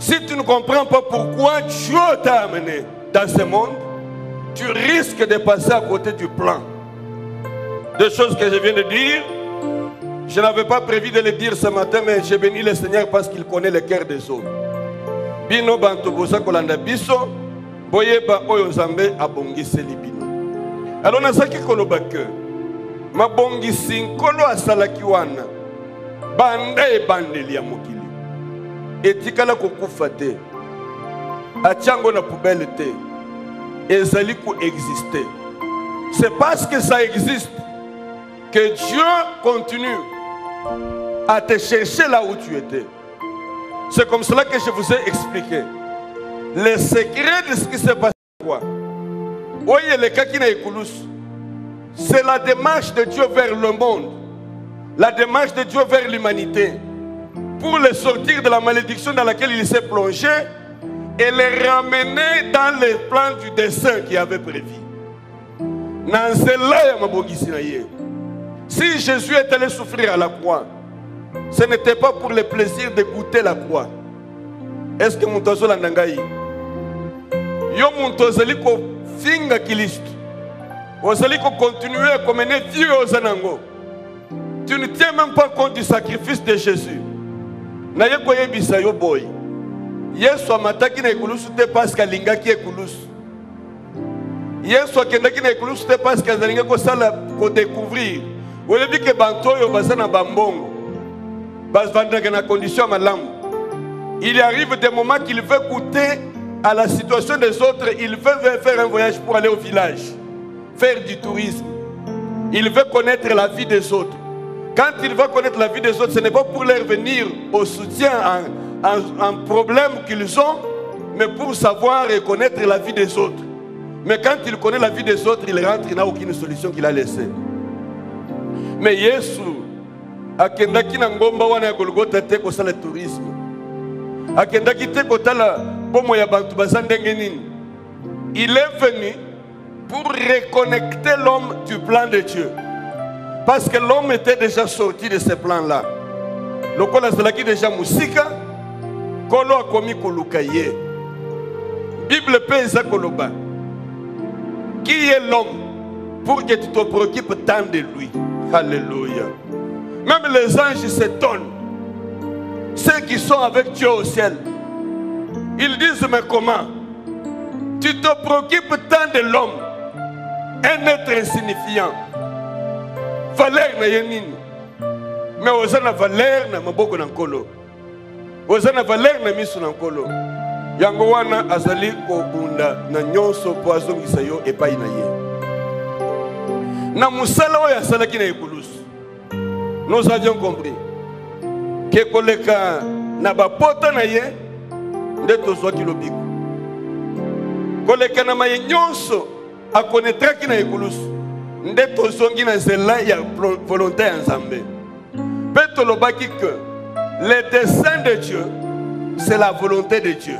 Si tu ne comprends pas pourquoi Dieu t'a amené dans ce monde, tu risques de passer à côté du plan. Deux choses que je viens de dire, je n'avais pas prévu de les dire ce matin, mais j'ai béni le Seigneur parce qu'il connaît le cœur des hommes. Bino bantobosa kolanda biso, boyeba oyo Nzambe abongisi libino. Alors nazaki koloba que mabongisi nkolo asalaki wana banda ebandeli ya mokili etikala kokufa te, atiango na poubelle te, ezali ko exister. C'est parce que ça existe que Dieu continue à te chercher là où tu étais. C'est comme cela que je vous ai expliqué le secret de ce qui s'est passé. Voyez le cas qui n'a écoulus. C'est la démarche de Dieu vers le monde, la démarche de Dieu vers l'humanité, pour les sortir de la malédiction dans laquelle il s'est plongé et les ramener dans les plans du dessein qu'il avait prévu. Si Jésus est allé souffrir à la croix, ce n'était pas pour le plaisir de goûter la croix. Est-ce que mon tozo l'andangaï? Yo mon tozali ko finga Kristo. Ozali ko continuer à mener Dieu aux anango. Tu ne tiens même pas compte du sacrifice de Jésus. Na ye koye bisa yo boy. Yesu amataki na ekulusu te parce qu'alingaki ekulusu. Yesu akendaki na ekulusu te parce qu'azalinga ko sala ko découvrir. Vous dit que bantoyo basana bambongo. Bas vandaka na condition malamu. Il arrive des moments qu'il veut goûter à la situation des autres. Il veut faire un voyage pour aller au village, faire du tourisme. Il veut connaître la vie des autres. Quand il va connaître la vie des autres, ce n'est pas pour leur venir au soutien en problème qu'ils ont, mais pour savoir et connaître la vie des autres. Mais quand il connaît la vie des autres, il rentre, il n'a aucune solution qu'il a laissée. Mais Yesu, akendaki na ngomba wana ya Golgotha te ko sala tourisme. Akendaki te ko tala bomo ya bantu bazandenge nini. Il est venu pour reconnecter l'homme du plan de Dieu. Parce que l'homme était déjà sorti de ce plan-là. Le kola zalaki déjà musika, kolo akomi koluka ye. Bible pesa koloba. Qui est l'homme pour que tu te préoccupes tant de lui? Alléluia. Même les anges s'étonnent. Ceux qui sont avec Dieu au ciel, ils disent, mais comment? Tu te préoccupes tant de l'homme, un être insignifiant. Valeur na yenini. Mais vous avez valeur na maboko na nkolo. Vous avez valeur na misu na nkolo. Yango wana azali ko bunda na nyonso po azongisa yo epai na ye. Na musala oyo asalaki na ekulusu. Nous avions compris que koleka na bapota na ye nde tozwaki lobiko. Koleka na maye nyonso akonetraki na ekulusu nde tozongi na nzela ya volonté ya Nzambe. Pe tolobaki que le dessein de Dieu c'est la volonté de Dieu.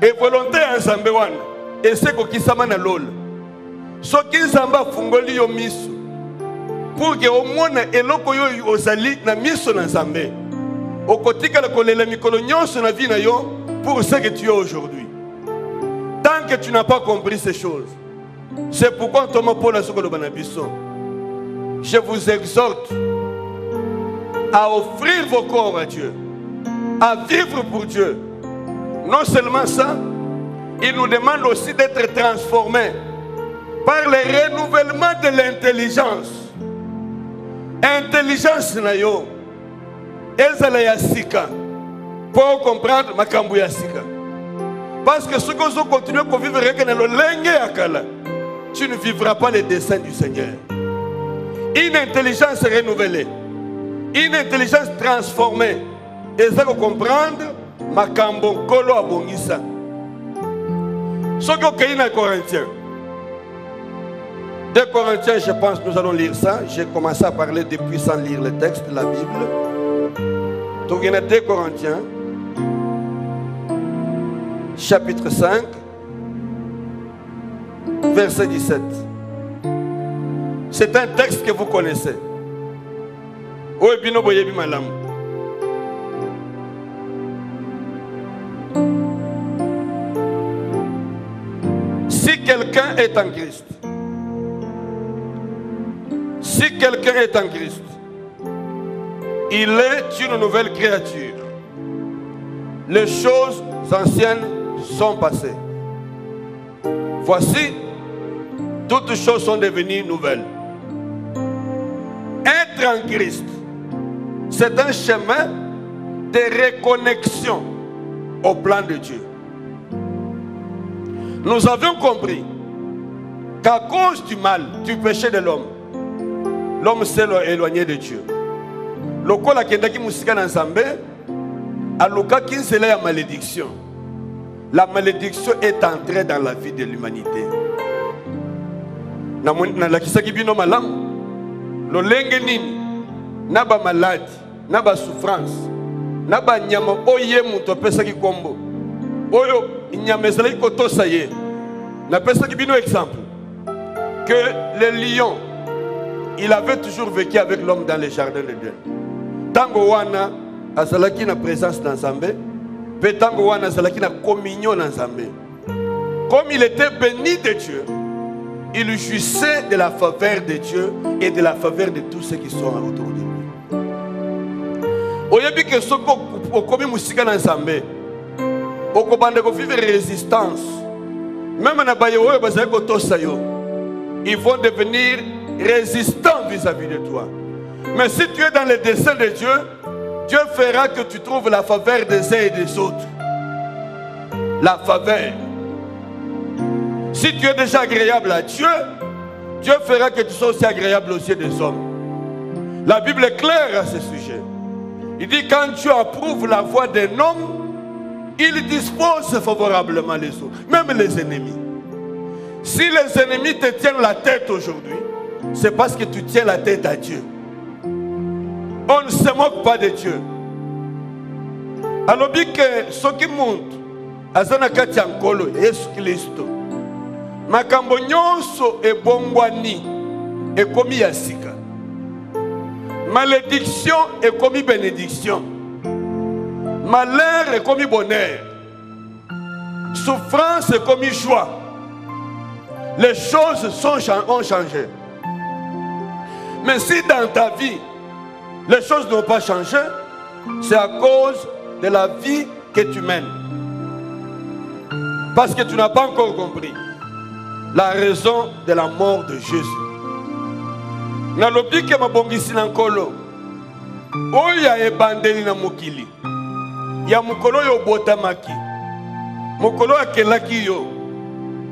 Et volonté ya Nzambe wana esekokisama na lola. Soki Nzambe afungoli yo miso pour que omona eloko yo ozali na miso na Nzambe, okotikala kolela mikolo nyonso na vie na yo pour ce que tu es aujourd'hui. Tant que tu n'as pas compris ces choses, c'est pourquoi Thomas Paul a ce que je vous exhorte à offrir vos corps à Dieu, à vivre pour Dieu. Non seulement ça, il nous demande aussi d'être transformés par le renouvellement de l'intelligence. Intelligence na yo ezala ya sika pour comprendre makambo ya sika. Parce que ce que vous continuez à vivre avec le tu ne vivras pas les desseins du Seigneur. Une intelligence renouvelée, une intelligence transformée, et ça vous comprendre makambo kolo abongisa. Ce que vous avez Corinthiens. 2 Corinthiens, je pense que nous allons lire ça. J'ai commencé à parler depuis sans lire le texte de la Bible. Donc il y a 2 Corinthiens, chapitre 5, verset 17. C'est un texte que vous connaissez. Si quelqu'un est en Christ, si quelqu'un est en Christ, il est une nouvelle créature. Les choses anciennes sont passées. Voici, toutes choses sont devenues nouvelles. Être en Christ, c'est un chemin de reconnexion au plan de Dieu. Nous avions compris qu'à cause du mal, du péché de l'homme s'est éloigné de Dieu. Lokola kendaki musika na Nzambe, aluka kinsela ya malédiction. La malédiction est entrée dans la vie de l'humanité. Na lakisaki bino malamu, lolenge nini, na ba maladie, na ba souffrance, na ba nyama oye muto pesaki kombo. Oyo nyama ezali kotosa ye. Na pesaki bino exemple que le lion, il avait toujours vécu avec l'homme dans le jardin de Dieu. Tango wana azalaki na présence d'Nzambe, pe tango wana azalaki na communion d'Nzambe. Comme il était béni de Dieu, il jouissait de la faveur de Dieu et de la faveur de tous ceux qui sont autour de lui. Oyebi que soko okomi musika na Nzambe, okobanda ko vivre résistance. Même na baye oyo bazali ko tosa yo, ils vont devenir résistants vis-à-vis de toi. Mais si tu es dans le dessein de Dieu, Dieu fera que tu trouves la faveur des uns et des autres. La faveur. Si tu es déjà agréable à Dieu, Dieu fera que tu sois aussi agréable aux yeux des hommes. La Bible est claire à ce sujet. Il dit quand Dieu approuve la voie d'un homme, il dispose favorablement les autres, même les ennemis. Si les ennemis te tiennent la tête aujourd'hui, c'est parce que tu tiens la tête à Dieu. On ne se moque pas de Dieu. Alors, que ce qui monte, azana kati ankolo Yesu Kristo. Makambo nyonso e bongwani e komi yasika. Malédiction e komi bénédiction. Malheur e komi bonheur. Souffrance e komi joie. Les choses ont changé. Mais si dans ta vie, les choses n'ont pas changé, c'est à cause de la vie que tu mènes. Parce que tu n'as pas encore compris la raison de la mort de Jésus. Nalobi ke mabongisi na nkolo oya ebandeli na mokili ya mokolo yo botamaki mokolo akelaki yo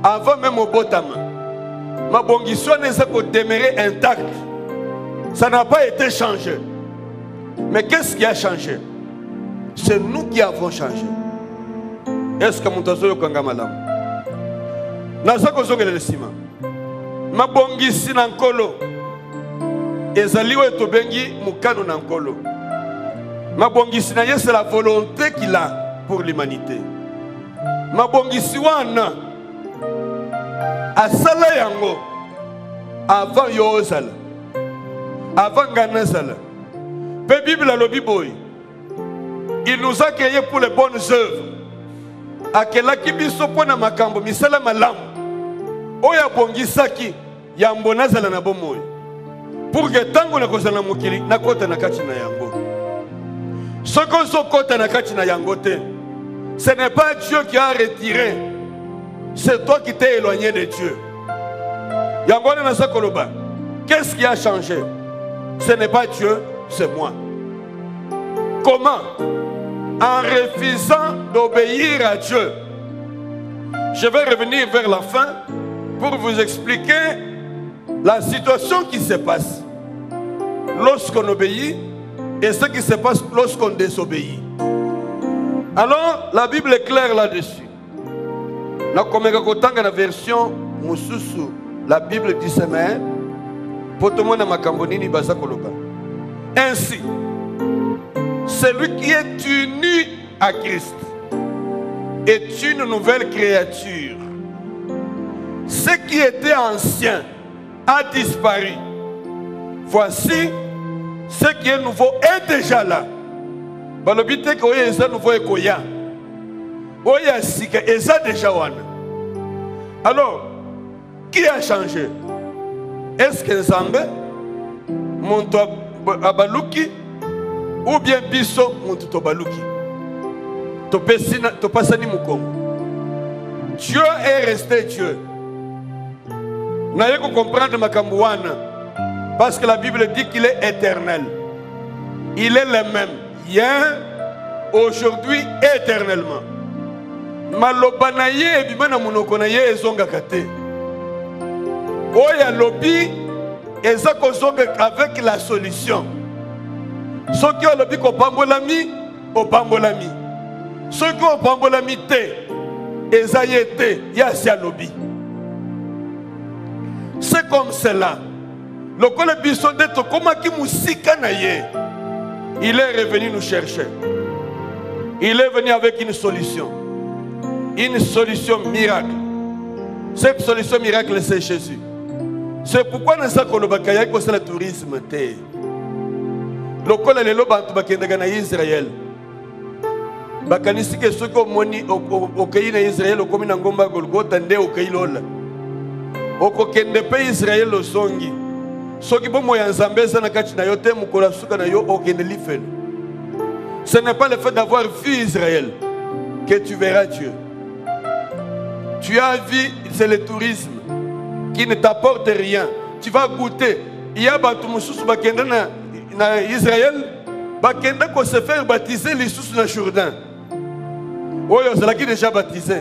avant même obotama mabongisi wana eza kodemeurer intact. Ça n'a pas été changé. Mais qu'est-ce qui a changé? C'est nous qui avons changé. Est-ce que mutazo yo kanga malamu? Naza kozongela lesima. Mabongisi na nkolo ezaliwe tobengi mukano na nkolo. Mabongisi na ye c'est la volonté qu'il a pour l'humanité. Mabongisi wana asala yango avant yozala. Avant Ganazala. Pe Bible a lobi boy. Il nous a créés pour les bonnes œuvres. Akela kibiso pona makambo misala malamu. Oya bongisaki ya mbonazala na bomoy. Pour que tango na kozala mokili na kota na kati na yango. Soko so kota na kati na yango te. Ce n'est pas Dieu qui a retiré. C'est toi qui t'es éloigné de Dieu. Yango na sakoloba. Qu'est-ce qui a changé? Ce n'est pas Dieu, c'est moi. Comment? En refusant d'obéir à Dieu. Je vais revenir vers la fin pour vous expliquer la situation qui se passe lorsqu'on obéit et ce qui se passe lorsqu'on désobéit. Alors, la Bible est claire là-dessus. La version Mususu, la Bible dit semaine. Ainsi, celui qui est uni à Christ est une nouvelle créature. Ce qui était ancien a disparu. Voici, ce qui est nouveau est déjà là. Alors, qui a changé? Est-ce que Zambé, Monto Abaluki, ou bien Bisso, Monto Tobaluki? Topasani Mukongo. Dieu est resté Dieu. N'ayez qu'à comprendre Makambouana, parce que la Bible dit qu'il est éternel. Il est le même, hier, aujourd'hui, éternellement. Malobanaye, Bimana Monokonaye, Zongakate. Oya lobby avec la solution. Ceux qui ont lobby au pambolami, au pambolami. Ceux qui ont pambolami té, ezayete, yasia lobby. C'est comme cela. Le col bison d'être comme qui musika naye. Il est revenu nous chercher. Il est venu avec une solution. Une solution miracle. Cette solution miracle, c'est Jésus. C'est pourquoi nous avons le tourisme. Le col est le Israël. Bakanisi que ceux qui ont moni au pays d'Israël, au commun d'Angomba Golgotha, au pays Lola. Au kokende pays Israël, au Songi. Ceux qui ont moyen Zambé, Sanakachina, Yote, Mukola Suka, Yo, au Kenelifel. Ce n'est pas le fait d'avoir vu Israël que tu verras Dieu. Tu as vu, c'est le tourisme qui ne t'apporte rien. Tu vas goûter. Il y a Batoumoussous Bakenda na Israël, Bakenda qu'on se fait baptiser les sous na Jourdain. Oh, c'est là qui déjà baptisé.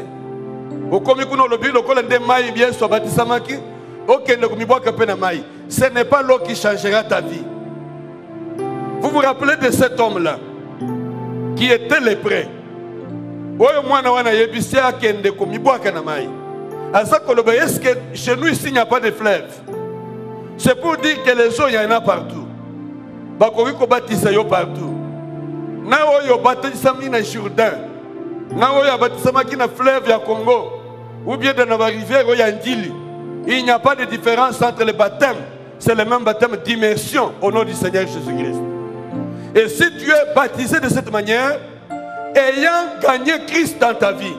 Au commis qu'on a le but, le col de maï bien soit baptisé maki. Ok, ne commis pas na maï. Ce n'est pas l'eau qui changera ta vie. Vous vous rappelez de cet homme-là qui était lépreux. Est-ce que chez nous ici il n'y a pas de fleuve? C'est pour dire que les eaux il y en a partout. Bakoko baptise yo partout. Na oyo baptise na Jourdain. Na oyo baptise na fleuve ya Congo ou bien dans la rivière ya Ndili. Il n'y a pas de différence entre les baptêmes. C'est le même baptême d'immersion au nom du Seigneur Jésus-Christ. Et si tu es baptisé de cette manière, ayant gagné Christ dans ta vie,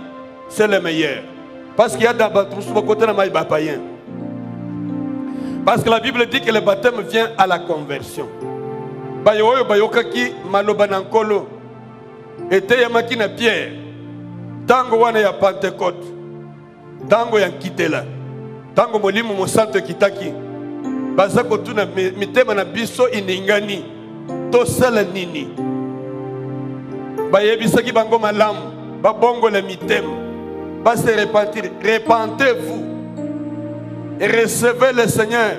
c'est le meilleur. Parce qu'il y a dans le côté de la païen. Parce que la Bible dit que le baptême vient à la conversion. bayo bayokaki maloba na nkolo ete yamaki na Pierre tango wana ya Pentecôte tango ya nkitela tango molimo mosanto kitaki baza kotuna mitema na biso iningani tosala nini bayebisaki bango malamu babongola mitema base repentir. Repentez-vous et recevez le Seigneur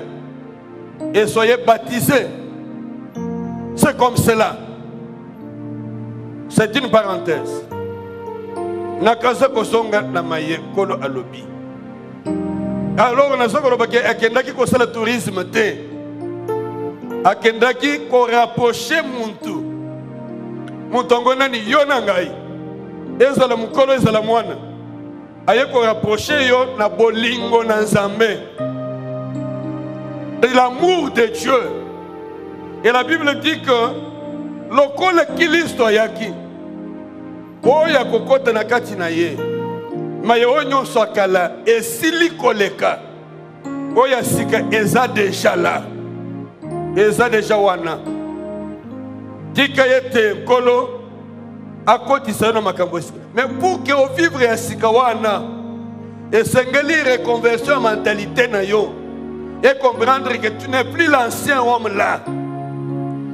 et soyez baptisés. C'est comme cela. C'est une parenthèse. Nakaza kosonga na maye kolo alobi. Alors nazo kolobaki akendaki kosala tourisme te. Akendaki ko rapprocher muntu. Mutongo nani yona ngai. Ezala mukolo ezala mwana. Aye ko rapprocher yo na bolingo na Nzambe. De l'amour de Dieu. Et la Bible dit que lokole Kristo yaki oya kokota na kati na ye maye onyo sakala esili koleka oya sika eza déjà là eza déjà wana tika yete kolo akotisa na makambo. Mais pour que au vivre ya sika wana esengeli reconversion mentalité na yo et comprendre que tu n'es plus l'ancien homme là.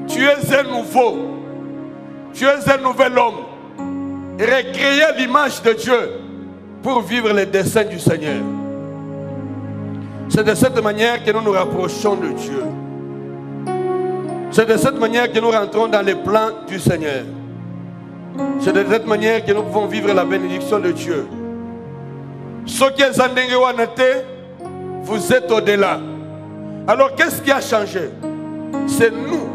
Tu es un nouveau. Tu es un nouvel homme. Recréé à l'image de Dieu pour vivre les desseins du Seigneur. C'est de cette manière que nous nous rapprochons de Dieu. C'est de cette manière que nous rentrons dans les plans du Seigneur. C'est de cette manière que nous pouvons vivre la bénédiction de Dieu. Ce qui est Zandenge, vous êtes au-delà. Alors qu'est-ce qui a changé? C'est nous.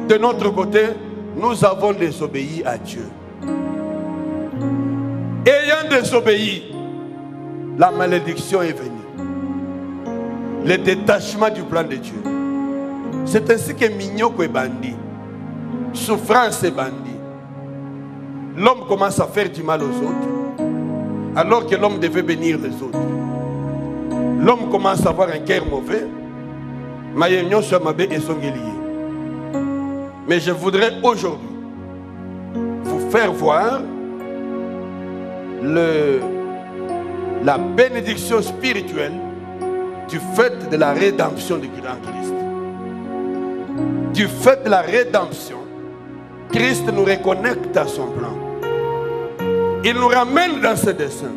De notre côté, nous avons désobéi à Dieu. Ayant désobéi, la malédiction est venue. Le détachement du plan de Dieu. C'est ainsi que Mignoko est bandit. Souffrance est bandit. L'homme commence à faire du mal aux autres, alors que l'homme devait bénir les autres. L'homme commence à avoir un cœur mauvais. Mais je voudrais aujourd'hui vous faire voir la bénédiction spirituelle du fait de la rédemption du grand Christ. Du fait de la rédemption, Christ nous reconnecte à son plan. Il nous ramène dans ses desseins.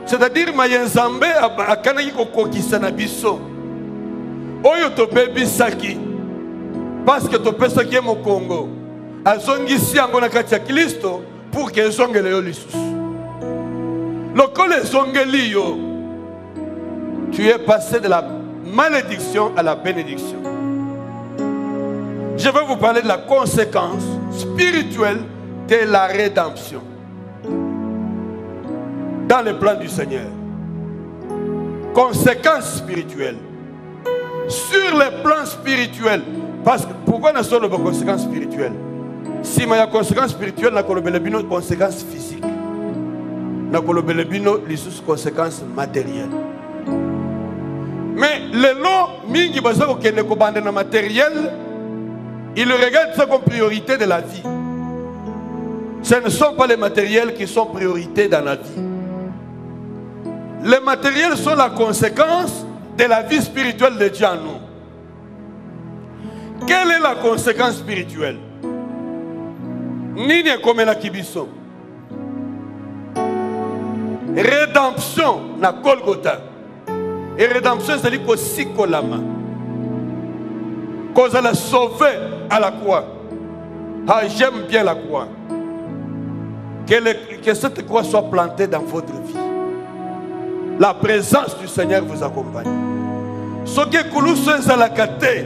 C'est-à-dire, Mayenzambe a kanaki kokokisa na biso. Oyo to bebi saki. Parce que tu peux ce qui est au Congo. Azongisi angona katia Kristo pour que zongele yo lisusu. Lokole zongeli yo. Tu es passé de la malédiction à la bénédiction. Je vais vous parler de la conséquence spirituelle de la rédemption dans le plan du Seigneur. Conséquences spirituelles. Sur le plan spirituel. Parce que pourquoi nous avons des conséquences spirituelles? Si il y a des conséquences spirituelles, nous avons des conséquences physiques. Nous avons des conséquences matérielles. Mais les lots, mingi bazako kende ko bande na matériel, ils regardent ça comme priorité de la vie. Ce ne sont pas les matériels qui sont priorité dans la vie. Les matériels sont la conséquence de la vie spirituelle de Dieu en nous. Quelle est la conséquence spirituelle? Nini komela kibiso. Rédemption na Golgotha. Et rédemption c'est dire qu'aussi kolama. Qu'on l'a sauvé à la croix. Ah, j'aime bien la croix. Que cette croix soit plantée dans votre vie. La présence du Seigneur vous accompagne. Ce qui est coulou c'est la kate.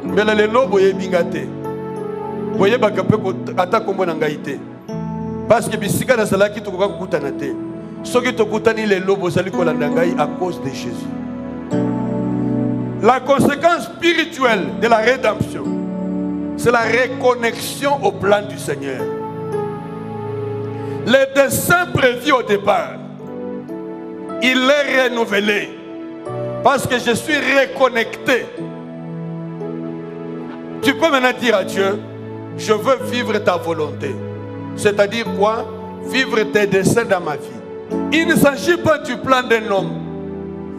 Mais les lots boye bingate. Boye bakape ata kombo na ngaite. Parce que bisika na sala ki to ko kutana te. Ce qui to kutani les lots bozali ko landa ngai à cause de Jésus. La conséquence spirituelle de la rédemption, c'est la reconnexion au plan du Seigneur. Les desseins prévus au départ, il est renouvelé. Parce que je suis reconnecté Tu peux maintenant dire à Dieu, je veux vivre ta volonté. C'est-à-dire quoi? Vivre tes desseins dans ma vie. Il ne s'agit pas du plan d'un homme.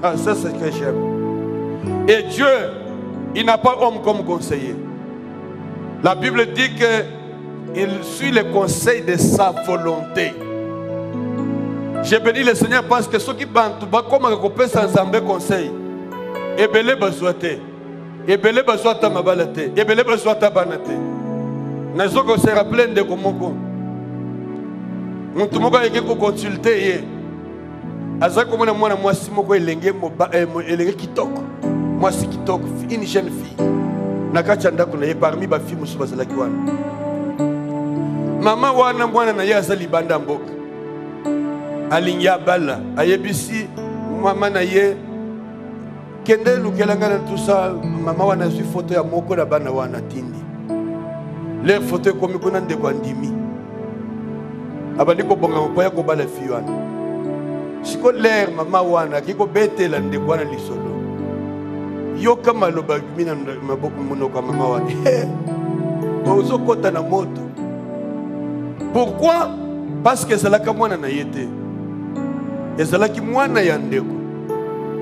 Ah, ça c'est ce que j'aime. Et Dieu, il n'a pas homme comme conseiller. La Bible dit qu'il suit les conseils de sa volonté. J'ai béni le Seigneur parce que ceux qui bantent, comme on peut s'ensemble conseil. Et belé besoin te. Et belé besoin ta mabalate. Et belé besoin ta banate. Nazo ko se rappelle de komoko. Muntu moko yeke ko consulter ye. Aza ko mona mwana mwasi moko elenge elenge kitoko. Mwasi kitoko, une jeune fille. Nakacha ndako na ye parmi ba filles musu bazalaki wana. Mama wana mwana na ye azali banda mboka. Alinya bala ayebisi mama na ye kende lukelanga na tout ça. Mama wana zui photo ya moko na bana wana tindi. Les photos comme on a des bandimi. Abandi ko bonga mopoya ko bala fi wana. Siko l'air mama wana ki ko betela nde kwana lisolo. Yo kama loba mina maboko muno kwa mama wana. Ozo kota na moto. Pourquoi? Parce que c'est la kamwana na yete. Et c'est là qui mwana ya ndeko.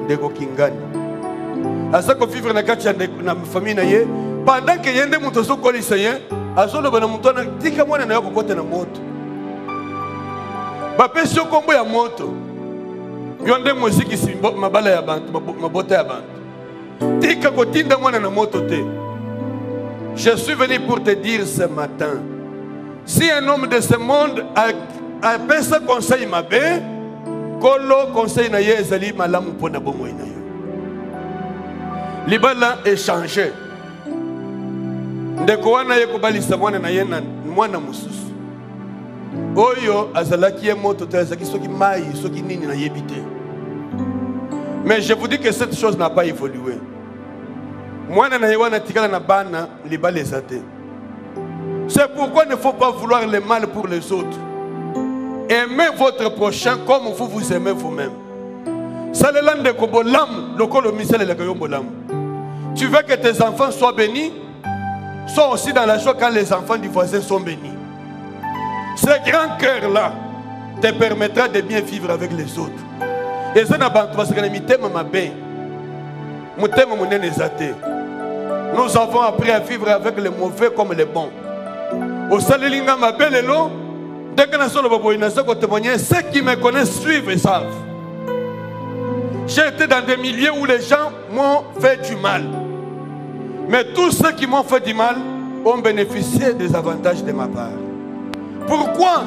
Ndeko kingani. Asa ko vivre na kati ya na famille na ye pendant que yende muto so kolisa ye. Azolo bana mutona tika mwana na yako kote na moto. Bapesi kombo ya moto. Yonde muziki simbo mabala ya bantu mabota ya bantu. Tika kotinda mwana na moto te. Je suis venu pour te dire ce matin. Si un homme de ce monde a pensé conseil mabe, kolo conseil na ye ezali malamu pona bomo ina yo. Libala échanger. Ndeko wana ye kobalisa mwana na ye na mwana mususu. Oyo azalaki ye moto te azaki soki mai soki nini na yebite. Mais je vous dis que cette chose n'a pas évolué. Mwana na ye wana tikala na bana libala ezate. C'est pourquoi il ne faut pas vouloir le mal pour les autres. Aimez votre prochain comme vous vous aimez vous-même. Salelande kobolam lokolo misele le kayombolam. Tu veux que tes enfants soient bénis? Sois aussi dans la joie quand les enfants du voisin sont bénis. Ce grand cœur-là te permettra de bien vivre avec les autres. Et ça n'a pas parce que nous avons appris à vivre avec les mauvais comme les bons. Au Salelinga ma belle lo, dès que nous sommes témoigner, ceux qui me connaissent suivent et savent. J'ai été dans des milieux où les gens m'ont fait du mal. Mais tous ceux qui m'ont fait du mal ont bénéficié des avantages de ma part. Pourquoi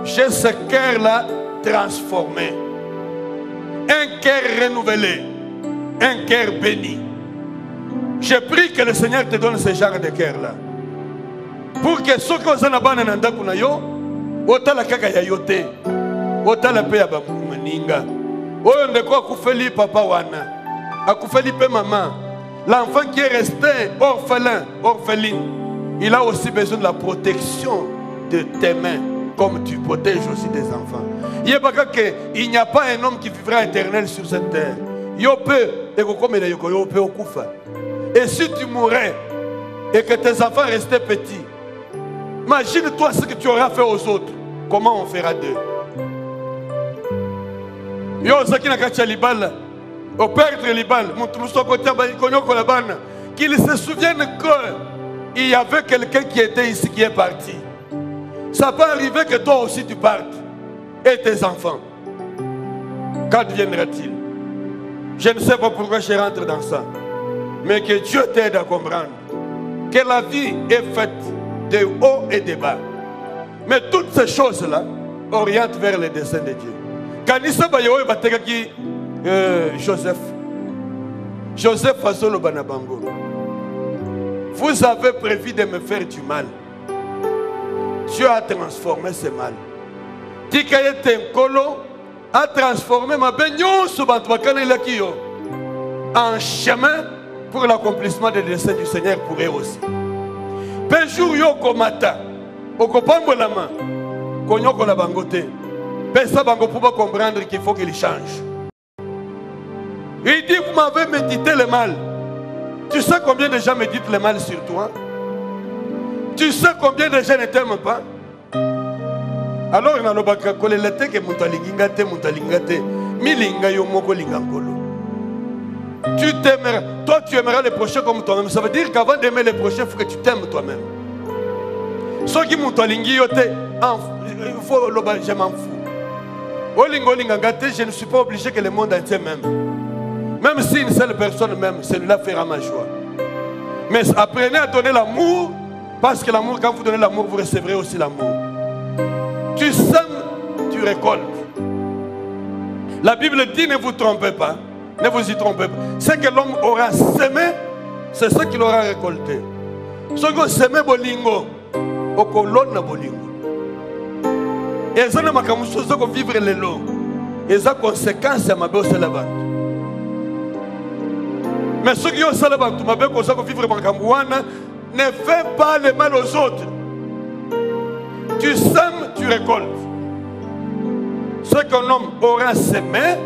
j'ai ce cœur-là transformé? Un cœur renouvelé, un cœur béni. J'ai pris que le Seigneur te donne ce genre de cœur-là. Pour que ceux qui ont abandonné nanda kuna yo, otala kaka ya yote, otala pe ya ba maninga. Oyo ndeko akufeli papa wana, akufeli pe maman. L'enfant qui est resté orphelin, orpheline, il a aussi besoin de la protection de tes mains, comme tu protèges aussi des enfants. Il n'y a pas un homme qui vivra éternel sur cette terre. Et si tu mourais et que tes enfants restaient petits, imagine-toi ce que tu auras fait aux autres. Comment on fera d'eux? Au perdre l'ibal, qu'il se souvienne qu'il y avait quelqu'un qui était ici, qui est parti. Ça peut arriver que toi aussi tu partes. Et tes enfants. Qu'adviendra-t-il? Je ne sais pas pourquoi je rentre dans ça. Mais que Dieu t'aide à comprendre que la vie est faite de haut et de bas. Mais toutes ces choses-là orientent vers les desseins de Dieu. Joseph Fasolo Banabango, vous avez prévu de me faire du mal. Dieu a transformé ce mal. Tikayete Nkolo a transformé ma baignon en chemin pour l'accomplissement des desseins du Seigneur pour eux aussi. Péjour yoko mata, okopambo la main, konyoko la bangote. Pesa bango pour comprendre qu'il faut qu'il change. Il dit, vous m'avez médité le mal. Tu sais combien de gens méditent le mal sur toi? Tu sais combien de gens ne t'aiment pas? Alors il y a des gens qui tu t'aimeras, toi tu aimeras les prochains comme toi-même. Ça veut dire qu'avant d'aimer les prochains, il faut que tu t'aimes toi-même. Ceux qui m'ont il faut le je m'en fous. Je ne suis pas obligé que le monde entier m'aime. Même si une seule personne m'aime, celui-là fera ma joie. Mais apprenez à donner l'amour, parce que l'amour, quand vous donnez l'amour, vous recevrez aussi l'amour. Tu sèmes, tu récoltes. La Bible dit ne vous trompez pas. Ne vous y trompez pas. Ce que l'homme aura semé, c'est ce qu'il aura récolté. Ce que semé bolingo, au colonne bolingo. Et ça ne m'a pas chose de vivre les lots. Et ça conséquence à ma belle salabante. Mais ceux qui ont salabante, ma belle chose de vivre ma camouana, ne fais pas le mal aux autres. Tu sèmes, tu récoltes. Ce qu'un homme aura semé,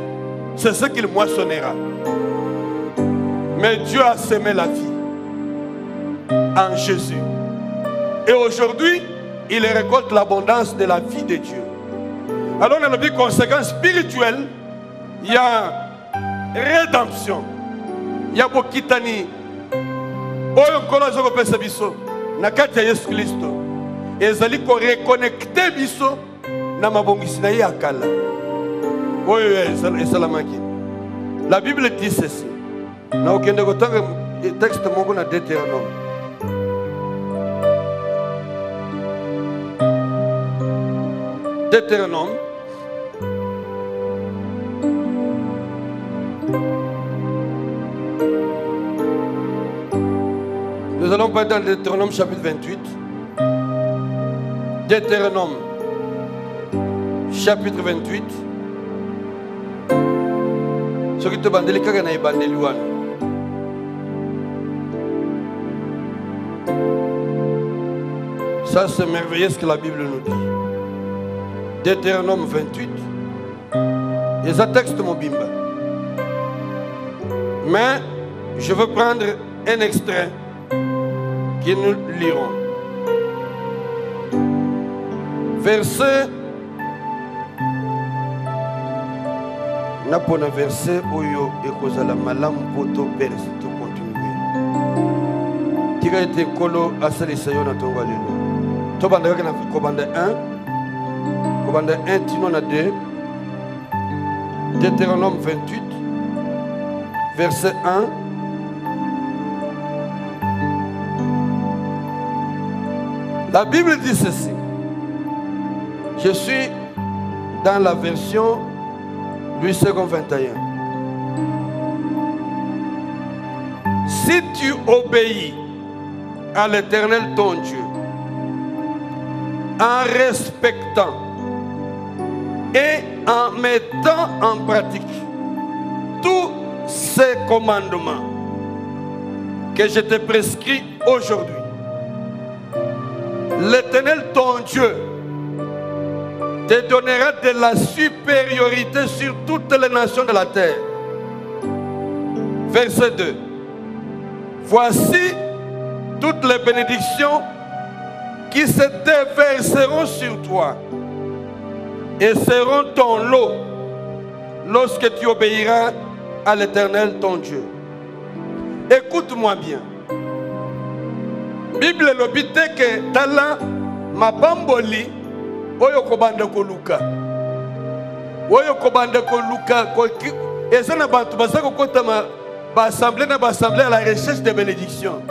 c'est ce qu'il moissonnera. Mais Dieu a semé la vie en Jésus. Et aujourd'hui, il récolte l'abondance de la vie de Dieu. Alors, dans la conséquence spirituelle, il y a rédemption. Il y a Bokitani. Yesu Christo. Et ils allaient reconnecter biso na mabongisina yakala. La Bible dit ceci. Na okende kotanga texte mongo na Deutéronome. Deutéronome. Nous allons pas dans Deutéronome chapitre 28. Deutéronome chapitre 28. Ce qui te bandeli kaka na ibandeli wana. Ça c'est merveilleux ce que la Bible nous dit. Deutéronome 28. Et ça texte mon bimba. Mais je veux prendre un extrait que nous lirons. Verset. Na pona verset oyo ekozala malamu poto perse to continuer. Tika ete kolo asalisa yo na tonga lelo. To banda yake na kobanda 1. Kobanda 1 tino na 2. Deutéronome 28 verset 1. La Bible dit ceci. Je suis dans la version Louis II 21. Si tu obéis à l'Éternel ton Dieu, en respectant et en mettant en pratique tous ces commandements que je te prescris aujourd'hui, l'Éternel ton Dieu te donnera de la supériorité sur toutes les nations de la terre. Verset 2. Voici toutes les bénédictions qui se déverseront sur toi et seront ton lot lorsque tu obéiras à l'Éternel ton Dieu. Écoute-moi bien. Bible l'obité que tala mabamboli oyo kobanda koluka. Oyo kobanda koluka eza na bantu basako kota ba assemblée na ba assemblée à la recherche des bénédictions.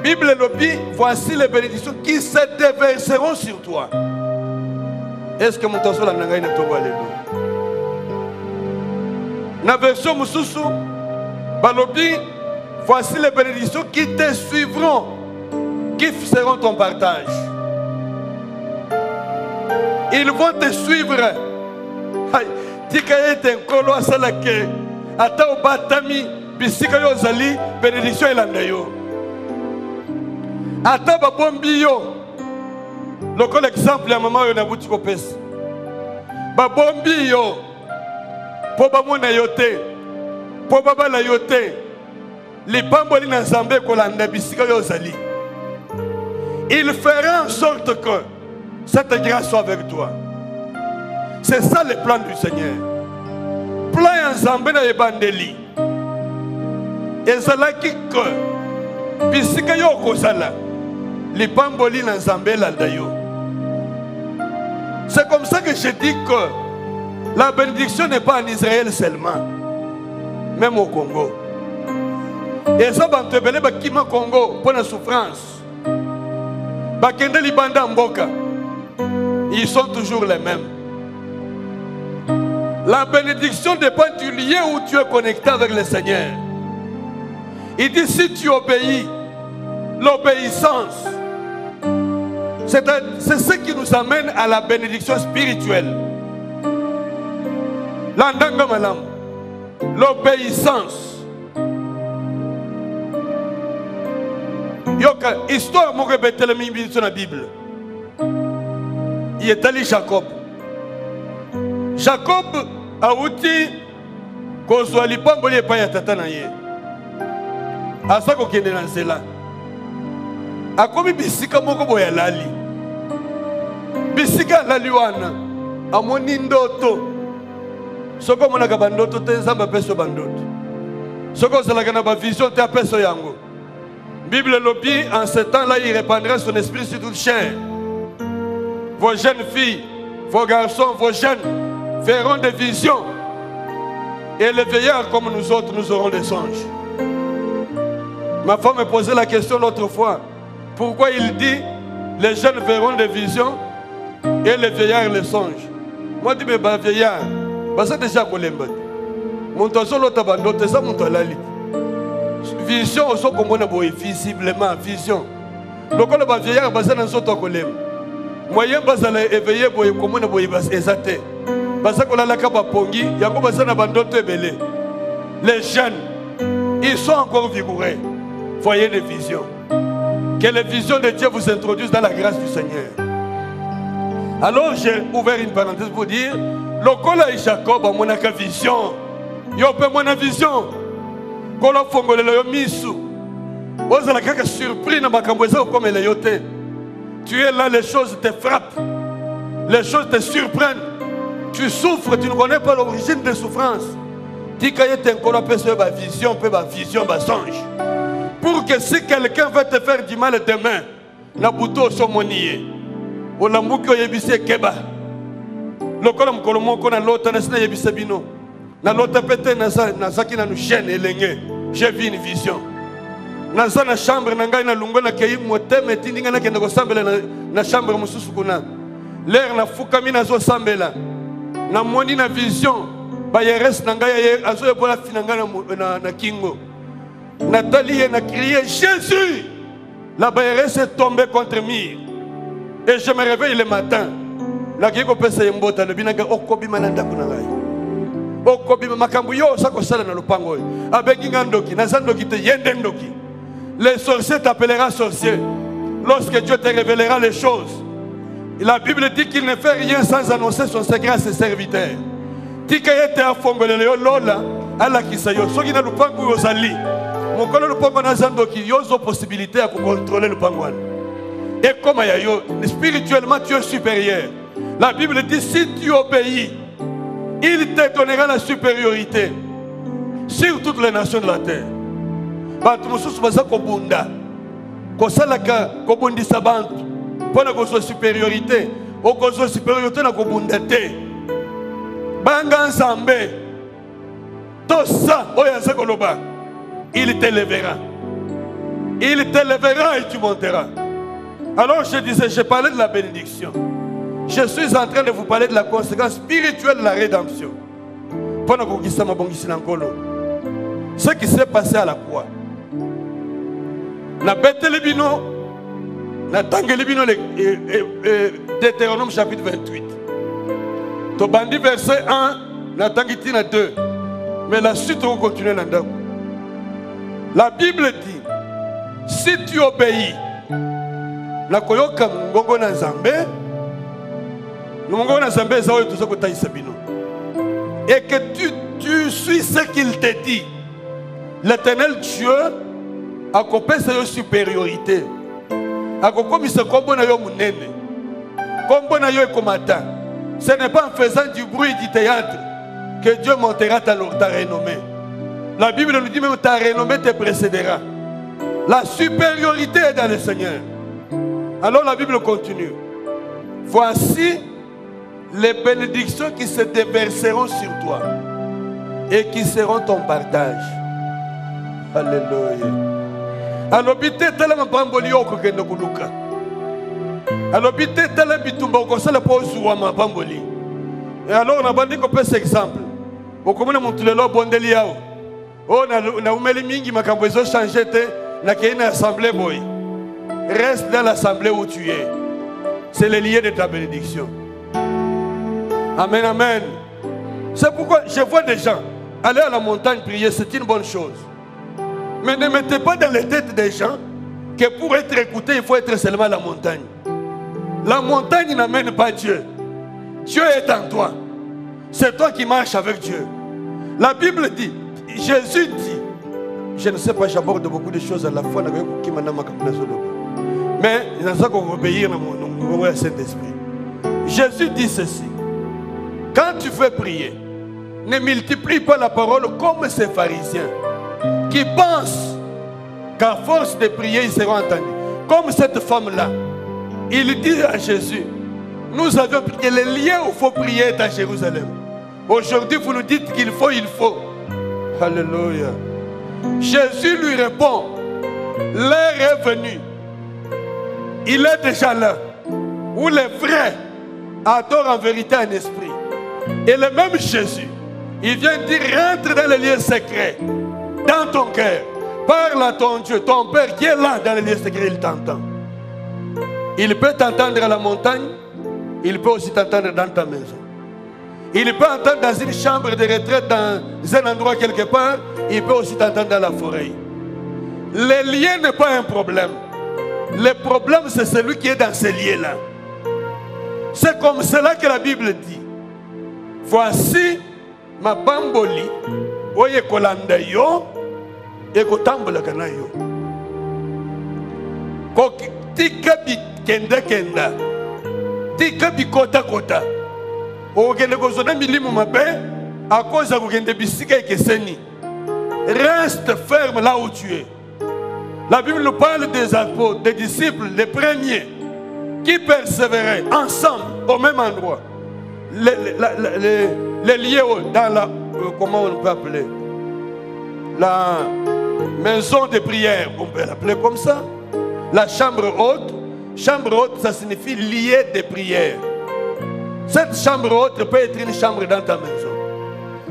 Bible l'obit, voici les bénédictions qui se déverseront sur toi. Est-ce que mon tasso la nangai na tongo alelo? Na version mususu balobi, voici les bénédictions qui te suivront, qui seront ton partage. Ils vont te suivre. Tikayete nkolo asalake ata obatami bisika yo zali bénédiction elanda yo. Ata babombi yo. Lokola exemple ya mama yo na buti kopesa. Babombi yo. Po bamona yo te. Po babala yo te. Lipamboli na Nzambe kolanda bisika yo zali. il fera en sorte que cette grâce soit avec toi. C'est ça le plan du Seigneur. Plan ensemble na ebandeli. Ezalaki que bisika yo kozala lipamboli na Nzambe laldayo. C'est comme ça que je dis que la bénédiction n'est pas en Israël seulement, même au Congo. Et ça, bantebele bakima Congo pour la souffrance. Bakende libanda mboka, ils sont toujours les mêmes. La bénédiction dépend du lien où tu es connecté avec le Seigneur. Il dit si tu obéis, l'obéissance, c'est ce qui nous amène à la bénédiction spirituelle. L'andanga malam, l'obéissance. Yoka, histoire mo répéter la Bible sur la Bible. Il est allé Jacob. Jacob a outi kozwa lipamboli epai ya tata na ye. Asa kokende na nzela. Akomi bisika moko boya lali. Bisika lali wana amoni ndoto. Soko monaka bandoto te Nzambe apeso bandoto. Soko ozalaka na ba vision te apeso yango. Bible lobi en ce temps-là il répandra son esprit sur toute chair. Vos jeunes filles, vos garçons, vos jeunes verront des visions. Et les vieillards comme nous autres, nous aurons des songes. Ma femme me posait la question l'autre fois. Pourquoi il dit les jeunes verront des visions et les vieillards les songes? Moi je dis mais vieillard, c'est déjà kolemba. Mon tozo l'autre bando, c'est ça mon toilali. Vision au son comme on a beau visiblement vision. Donc on a vieillard basé dans son tokolem. Moyen basé là éveillé boy comme on a beau exacté. Basé qu'on a la capa pongi, yango basé na bando tebele. Les jeunes, ils sont encore vigoureux. Voyez les visions. Que les visions de Dieu vous introduisent dans la grâce du Seigneur. Alors j'ai ouvert une parenthèse pour dire, le cola et Jacob a mon vision. Yo pe mon vision. Kola fongole le yo misu. Oza la kaka surpris na makambo eza comme le yote. Tu es là, les choses te frappent. Les choses te surprennent. Tu souffres, tu ne connais pas l'origine des souffrances. Tu as une vision, une songe. Pour que si quelqu'un veut te faire du mal demain, na buto somonié. O la muko yebise keba. Le kolom kolomo kona lota na sina yebise bino. Na lota pete na saki na nous chaîne elenge. J'ai vu une vision. Na na chambre na ngai na lungo na kei moteme tindinga na kende ko sambela na chambre mususu kuna. L'air na fukami na zo sambela. Na moni na vision ba yeres na ngai azo ebola finanga na kingo. Nathalie a crié Jésus. La Bayeresse est tombée contre mur. Et je me réveille le matin. La Kiko pesa yembota le binaga okobi mananda kunagai. Okobi makambu yo sako sala na lupango. Abeki ngandoki nazandoki te yendendoki. Les sorciers t'appelleront sorcier lorsque Dieu te révélera les choses. La Bible dit qu'il ne fait rien sans annoncer son secret à ses serviteurs. Tikayete afongolele yo lola ala kisayo soki na lupango yozali. Mon collègue le pango nazando qui yozo possibilité à contrôler le pangouan. Et comme yo spirituellement tu es supérieur. La Bible dit si tu obéis, il te donnera la supériorité sur toutes les nations de la terre. Bantu mususu baza kobunda. Kosalaka kobundisa bantu. Pona kozo supériorité, o kozo supériorité na kobunda te. Banga nzambe. Tout ça oyaza koloba. Il t'élèvera. Il t'élèvera et tu monteras. Alors je disais, je parlais de la bénédiction. Je suis en train de vous parler de la conséquence spirituelle de la rédemption. Ce qui s'est passé à la croix. Na Bethelebino, na Tangelebino, Deutéronome chapitre 28. Tobandi verset 1, na Tangitina 2. Mais la suite on continue là-dedans. La Bible dit, si tu obéis, la koyoka ngongo na Nzambe, ngongo na Nzambe ezaoyo tozoko taisa bino. Et que tu suis ce qu'il te dit. L'Éternel Dieu a coupé sa supériorité. akokomisa kombo na yo munene. Kombo na yo ekomata. Ce n'est pas en faisant du bruit du théâtre que Dieu montera ta renommée. La Bible nous dit même ta renommée te précédera. La supériorité est dans le Seigneur. Alors la Bible continue. Voici les bénédictions qui se déverseront sur toi et qui seront ton partage. Alléluia. Alors bité tellement pamboli okokende kuluka. Alors bité tellement bitumba okosala po zuwa mapamboli. Et alors on a bandé qu'on peut cet exemple. Bokomona montulelo bondeli yao. Oh na umeli mingi makambo ezo changer te na kena assemblée boy. Reste dans l'assemblée où tu es. C'est le lien de ta bénédiction. Amen, amen. C'est pourquoi je vois des gens aller à la montagne prier, c'est une bonne chose. Mais ne mettez pas dans les têtes des gens que pour être écouté, il faut être seulement à la montagne. La montagne n'amène pas Dieu. Dieu est en toi. C'est toi qui marches avec Dieu. La Bible dit, Jésus dit, je ne sais pas, j'aborde beaucoup de choses à la fois, mais il y a ça qu'on va obéir à mon Saint-Esprit. Jésus dit ceci. Quand tu veux prier, ne multiplie pas la parole comme ces pharisiens qui pensent qu'à force de prier, ils seront entendus. Comme cette femme-là, il dit à Jésus, nous avions prié, le lieu où il faut prier est à Jérusalem. Aujourd'hui, vous nous dites qu'il faut, il faut. Alléluia. Jésus lui répond, l'heure est venue. Il est déjà là, où les vrais adorent en vérité en esprit. Et le même Jésus, il vient dire, rentre dans les lieux secrets, dans ton cœur. Parle à ton Dieu, ton Père qui est là dans les lieux secrets, il t'entend. Il peut t'entendre à la montagne, il peut aussi t'entendre dans ta maison. Il peut entendre dans une chambre de retraite, dans un endroit quelque part, il peut aussi t'entendre dans la forêt. Le lien n'est pas un problème. Le problème, c'est celui qui est dans ces lieux-là. C'est comme cela que la Bible dit. Voici ma bamboli, oye kolanda yo, et kotambola kana yo. Tika bi kenda kenda, tika bi kota kota. Ogende kozona milimu mabe, à cause de ogende bisika ekeseni. Reste ferme là où tu es. La Bible nous parle des apôtres, des disciples, les premiers, qui persévéraient ensemble au même endroit. Les lieux dans la, comment on peut appeler, la maison de prière, on peut l'appeler comme ça. La chambre haute. Chambre haute, ça signifie lieu de prière. Cette chambre haute peut être une chambre dans ta maison.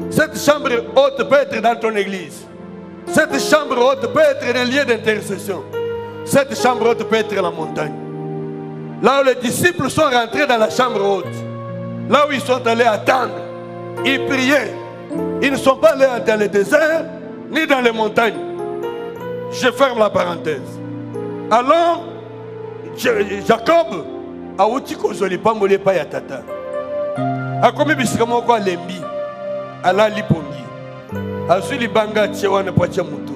Cette chambre haute peut être dans ton église. Cette chambre haute peut être un lieu d'intercession. Cette chambre haute peut être la montagne. Là où les disciples sont rentrés dans la chambre haute, là où ils sont allés attendre, ils priaient. Ils ne sont pas allés dans le désert, ni dans les montagnes. Je ferme la parenthèse. Alors, Jacob a outi kozoli pambole pa ya tata. A komi bisika moko alembi, ala lipongi. Azui libanga tchewa na pacha mutu.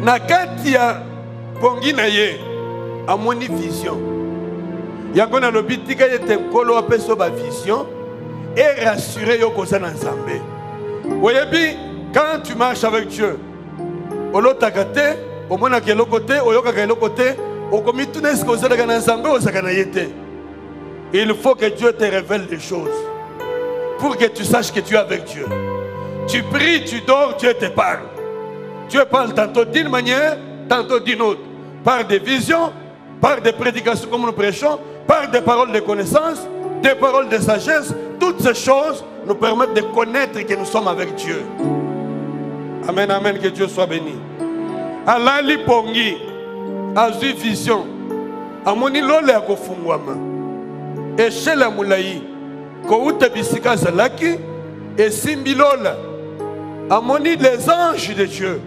Na kati ya pongi na ye, amoni vision. Yango na lobitika yete nkolo apeso ba vision et rassurer yo kozana nzambe. Oyebi, quand tu marches avec Dieu, olotakate, omona kelo côté, oyoka kelo côté, il faut que Dieu te révèle des choses pour que tu saches que tu es avec Dieu. Tu pries, tu dors, Dieu te parle. Dieu parle tantôt d'une manière, tantôt d'une autre. Par des visions, par des prédications comme nous prêchons, par des paroles de connaissance, des paroles de sagesse. Toutes ces choses nous permettent de connaître que nous sommes avec Dieu. Amen, amen, que Dieu soit béni. Allah li pongi. Azui vision. Amoni lole ya kofungwama. Eshele mulai. Ko uta bisika zalaki. Esimbi lola. Amoni les anges de Dieu.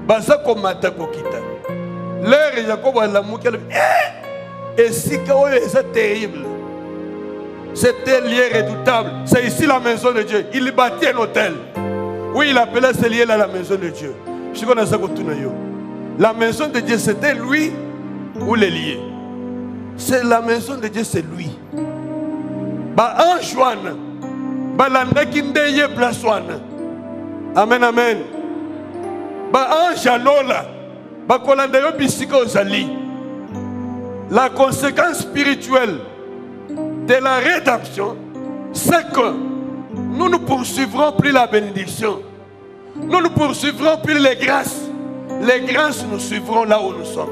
Baza komata kokita. L'air Jacob la moukel. Esika oyo c'est terrible. C'était lieu redoutable. C'est ici la maison de Dieu. Il bâtit un hôtel. Oui, il appelait ce lieu là la maison de Dieu. Je connais ça comme tout. La maison de Dieu, c'était lui ou les lier. C'est la maison de Dieu, c'est lui. Ba ange wana balandaki ndeye place wana. Amen, amen. Ba ange alola bakolanda yo bisika ozali. La conséquence spirituelle de la rédemption, c'est que nous ne poursuivrons plus la bénédiction. Nous ne poursuivrons plus les grâces. Les grâces nous suivront là où nous sommes.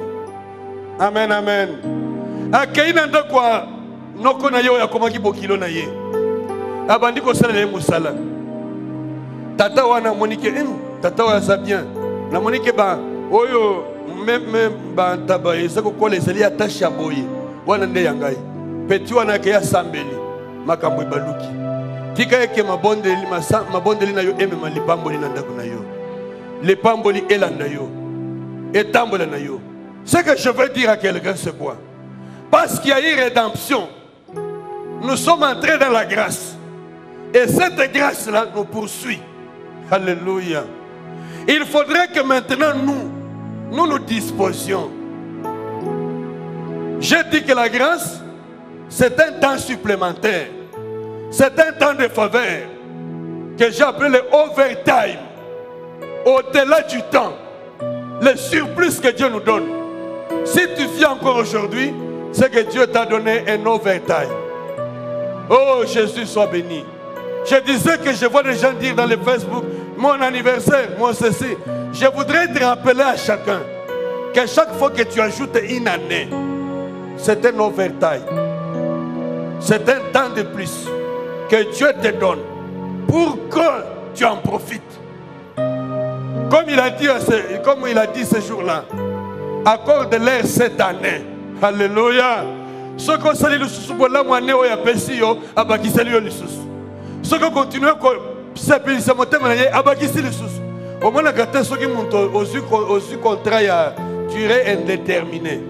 Amen, amen. Akainanda kwa noko na yo ya komaki bokilo na ye. Abandi ko sala le musala. Tata wana monike tata wa sa bien. Na monike ba oyo même ba taba esako ko les ali attache ya boye. Wana nde yangai. Peti wana ke ya sambeli. Makambo baluki. Tika eke mabondeli na yo eme malipamboli na ndako na yo. Lipamboli elanda yo. Etambola na yo. Ce que je veux dire à quelqu'un, c'est quoi? Parce qu'il y a eu rédemption, nous sommes entrés dans la grâce. Et cette grâce-là nous poursuit. Alléluia. Il faudrait que maintenant nous disposions. J'ai dit que la grâce, c'est un temps supplémentaire. C'est un temps de faveur que j'ai appelé le overtime. Au-delà du temps, le surplus que Dieu nous donne. Si tu vis encore aujourd'hui, c'est que Dieu t'a donné un overtime. Oh, Jésus soit béni. Je disais que je vois des gens dire dans le Facebook, mon anniversaire, mon ceci. Je voudrais te rappeler à chacun que chaque fois que tu ajoutes une année, c'est un overtime. C'est un temps de plus que Dieu te donne pour que tu en profites. Comme il a dit ce jour-là, accorde-leur cette année. Alléluia. Ce qu'on salue le sous pour la moine ou ya pesio, abaki salue le sous. Ce qu'on continue à s'appeler sa montée manière, abaki salue le sous. Au moins la gâteau ce qui monte au contrat à durée indéterminée.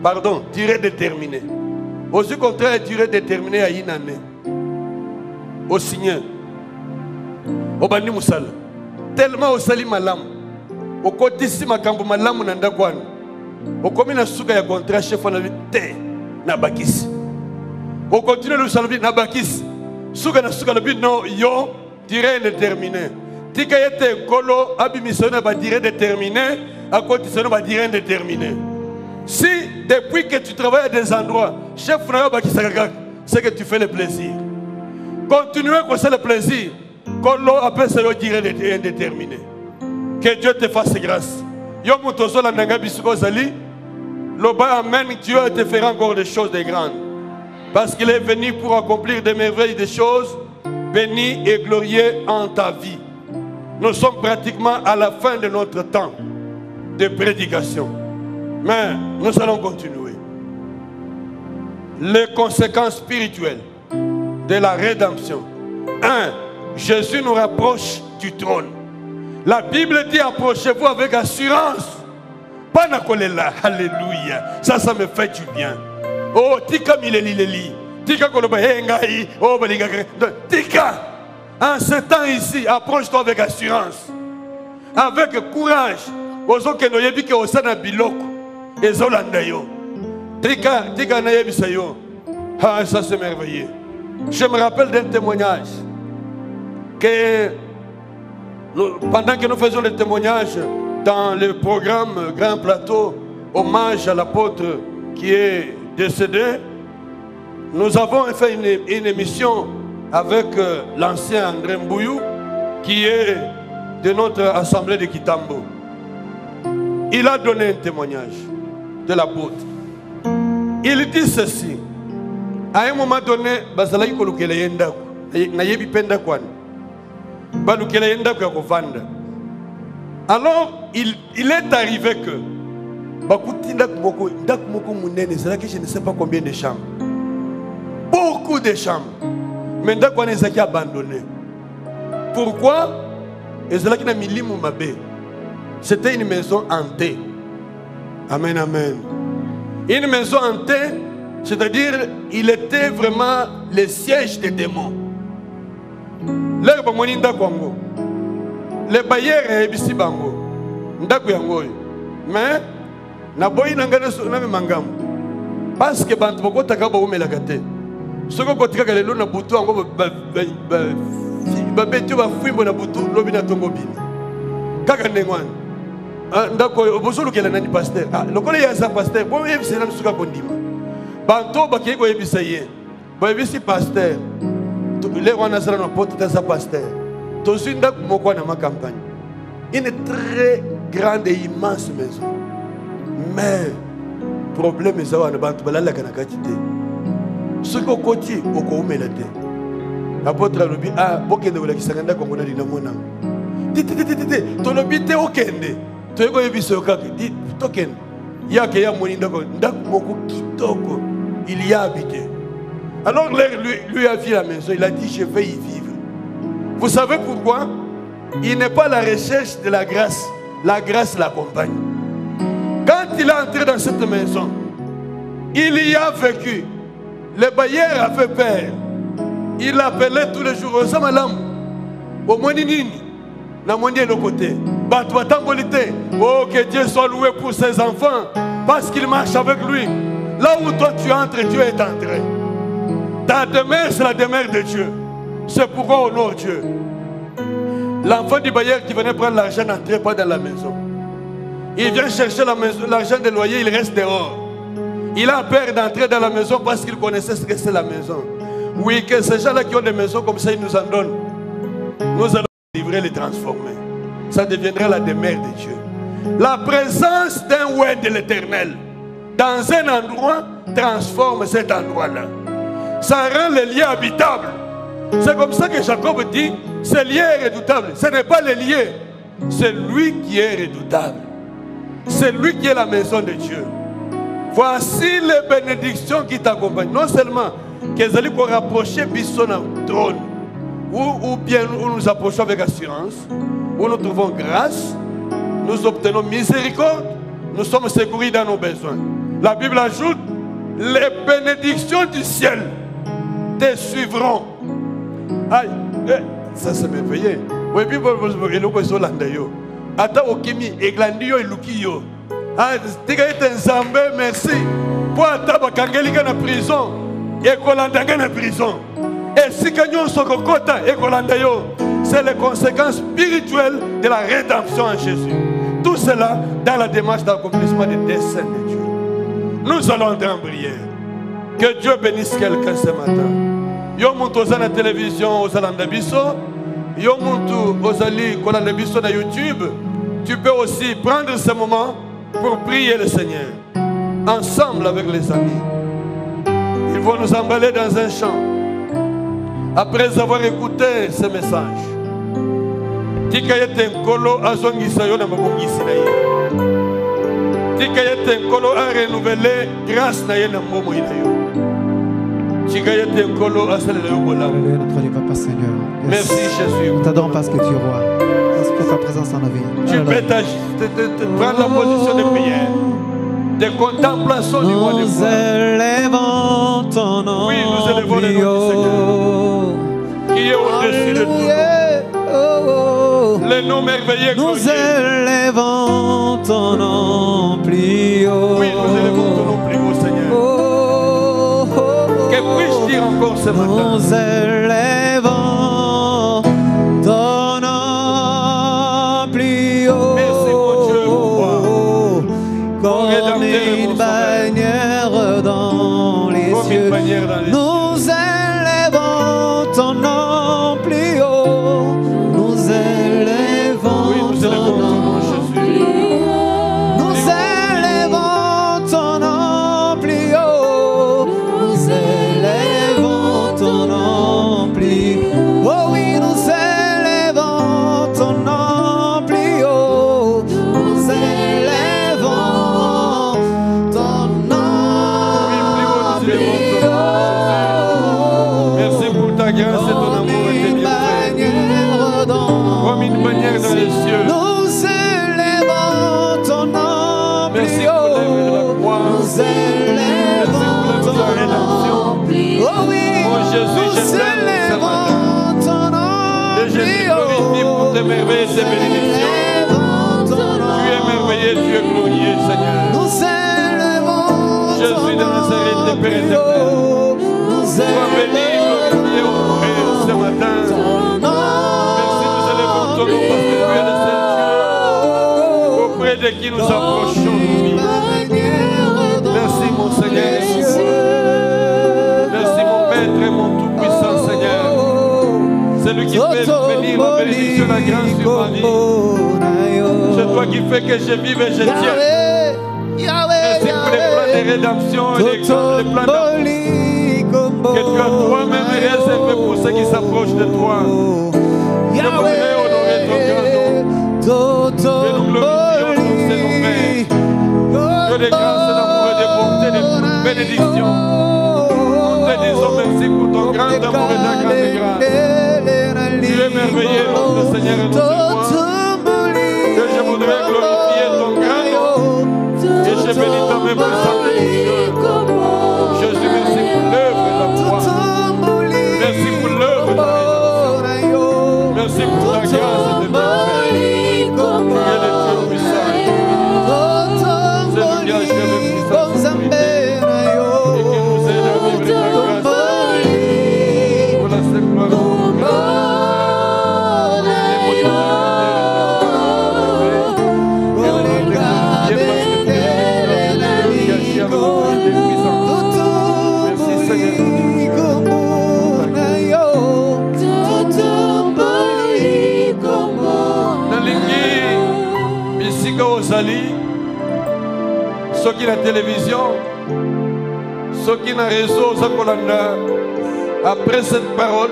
Pardon, durée déterminée. Au contrat à durée déterminée à une année. Au signé. Au bani musala. Tellement au sali malam. Au côté si makambo malam nanda kwan. Au comme na suka ya contrat chef on a te na bakisi. Au continue le salvi na bakisi. Suka na suka le but non yo durée indéterminée. Tika yete kolo abimissionné ba durée déterminée, à côté ça ba durée indéterminée. Si depuis que tu travailles à des endroits, chef na bakisa c'est que tu fais le plaisir. Continuez comme c'est le plaisir. Kolo appelle ça durée indéterminée. Que Dieu te fasse grâce. Yo mutozo la nanga bisuko zali. Loba amen, Dieu te fera encore des choses de grandes. Parce qu'il est venu pour accomplir des merveilles, des choses bénies et glorieuses en ta vie. Nous sommes pratiquement à la fin de notre temps de prédication. Mais nous allons continuer. Les conséquences spirituelles de la rédemption. 1. Jésus nous rapproche du trône. La Bible dit approchez-vous avec assurance. Pas na kolela. Alléluia. Ça me fait du bien. Oh, tika mileli. Tika koloba hengai. Oh, baliga. Tika. En ce temps ici, approche-toi avec assurance. Avec courage. Ozo ke no yebi ke osana biloko. Ezolanda yo. Tika na yebi sayo. Ah, ça c'est merveilleux. Je me rappelle d'un témoignage que pendant que nous faisions le témoignage dans le programme Grand Plateau, hommage à l'apôtre qui est décédé, nous avons fait une émission avec l'ancien André Mbouyou qui est de notre assemblée de Kitambo. Il a donné un témoignage de l'apôtre. Il dit ceci. À un moment donné, alors, il est arrivé que je ne sais pas combien de chambres. Beaucoup de chambres. Mais Ndakwan est abandonné. Pourquoi? C'était une maison hantée. Amen, amen. Une maison hantée, c'est-à-dire, il était vraiment le siège des démons. Les bailleurs sont ici. Mais Na boyi nangana na mangamu. Parce que bantu boko takaba umelaka te. Soko kotika lelo na butu ango ba betu ba fimbo na butu lobi na tongo bini. Kaka ndengwana. Ndako bosolo kela nani pasteur. Ah lokole ya za pasteur. Bo yebisa na suka kondima. Bantu bakeye ko yebisa ye. Ba yebisi pasteur. Le wana sala na porte de sa pasteur. Tosi ndako moko na ma campagne. Une très grande et immense maison. Mais problème est ça, bantu balala kana katite. Ce qu'on côté au koumela te. Apôtre lobi ah bokende wala kisanganda ko ngona dina mona. To lobi te okende. To yeko yebiso kaka di token. Yake ya moni ndako moko kitoko. Il y a habité. Alors lui a vu la maison, il a dit je vais y vivre. Vous savez pourquoi? Il n'est pas à la recherche de la grâce. La grâce l'accompagne. Quand il est entré dans cette maison, il y a vécu. Le bailleur a fait peur. Il appelait tous les jours au Samalam. Au Moninini. Na mondi de côté. Oh, que Dieu soit loué pour ses enfants. Parce qu'il marche avec lui. Là où toi tu entres, Dieu est entré. Ta demeure, c'est la demeure de Dieu. C'est pourquoi on honore Dieu. L'enfant du bailleur qui venait prendre l'argent n'entrait pas dans la maison. Il vient chercher l'argent des loyers, il reste dehors. Il a peur d'entrer dans la maison parce qu'il connaissait ce que c'est la maison. Oui, que ces gens-là qui ont des maisons comme ça, ils nous en donnent. Nous allons livrer, les transformer. Ça deviendra la demeure de Dieu. La présence d'un oued de l'Éternel dans un endroit transforme cet endroit-là. Ça rend les lieux habitables. C'est comme ça que Jacob dit, ce lieu est redoutable. Ce n'est pas le lieu, c'est lui qui est redoutable. C'est lui qui est la maison de Dieu. Voici les bénédictions qui t'accompagnent. Non seulement qu'elles allaient pour rapprocher Bisson au trône, ou bien où nous approchons avec assurance, où nous trouvons grâce, nous obtenons miséricorde, nous sommes secourus dans nos besoins. La Bible ajoute, les bénédictions du ciel te suivront. Aïe, ça c'est merveilleux. Oui, puis Ata okimi eglandio elukiyo. Ah, tika ete nzambe merci. Po ata bakangelika na prison, ekolandanga na prison. Et si kanyo sokokota ekolandayo, c'est les conséquences spirituelles de la rédemption en Jésus. Tout cela dans la démarche d'accomplissement des desseins de Dieu. Nous allons entrer en prière. Que Dieu bénisse quelqu'un ce matin. Yo muntu oza na télévision ozalanda biso. Yo muntu ozali kolanda biso na YouTube. Tu peux aussi prendre ce moment pour prier le Seigneur. Ensemble avec les amis. Ils vont nous emballer dans un chant. Après avoir écouté ce message. Tika yete nkolo azongisa yo na mabongisi na ye. Tika yete nkolo a renouvelé grâce na ye na momo ina yo. Tika yete nkolo asalela yo bola. Notre Dieu, Papa Seigneur. Merci Jésus. Nous t'adorons parce que tu es roi. Parce que ta présence en la vie. Tu peux prendre la position de prière, de contemplation du roi de Nous élevons ton nom. Oui, nous élevons le nom du Seigneur. Qui est au-dessus de tout. Le nom merveilleux. Nous élevons ton nom plus haut. Oui, nous élevons ton nom plus haut, Seigneur. Que puis-je dire encore ce matin? Nous élevons ton nom plus haut. Merci mon Dieu, mon roi. Comme une bannière dans les cieux. Nous élevons ton nom plus haut. Nous élevons ton nom. Nous élevons ton nom plus haut. Nous élevons ton nom plus haut. Oh oui, nous élevons ton nom plus haut. Nous élevons ton nom plus haut. Merci pour ta grâce et ton amour et tes bienfaits. Comme une bannière dans les cieux. Nous élevons ton nom Merci plus pour l'œuvre de la haut. croix. Nous élevons Merci pour ton la rédemption. nom plus haut. Oh oui, Mon Jésus, je nous t'aime ce matin. élevons ton nom Et je te plus glorifie pour tes haut. merveilles et tes bénédictions. Nous élevons ton nom. Tu es merveilleux, tu es glorieux, Seigneur. Nous Jésus de Nazareth, Père éternel. Sois béni, glorifié, honoré ce matin. Merci, nous élevons ton nom parce que tu es le seul Dieu auprès de qui nous approchons. Merci, mon Seigneur et mon roi. Merci, mon Maître et mon tout-puissant Seigneur. C'est lui qui fait venir la bénédiction, la grâce sur ma vie. C'est toi qui fais que je vive et je tiens. Merci pour les plans de rédemption et les plans d'amour que tu as toi-même réservé pour ceux qui s'approchent de toi. Je voudrais honorer ton grand nom. Et nous glorifions tous ces noms, Père. Que de grâce, d'amour et de bonté, de bénédiction. Nous te disons merci pour ton grand amour et ta grande grâce. Tu es merveilleux, notre Seigneur et notre roi. Que je voudrais glorifier ton grand nom. Et je bénis ta même puissance. Jésus, merci pour l'œuvre de la foi. Merci pour l'œuvre de la rédemption. Merci pour ta grâce et de ta paix. Tu es le Dieu puissant. C'est lui qui a joué le puissant et qui nous aide à vivre ta grâce. Pour la seule gloire de ton ceux qui la télévision, ceux qui na réseau, après cette parole,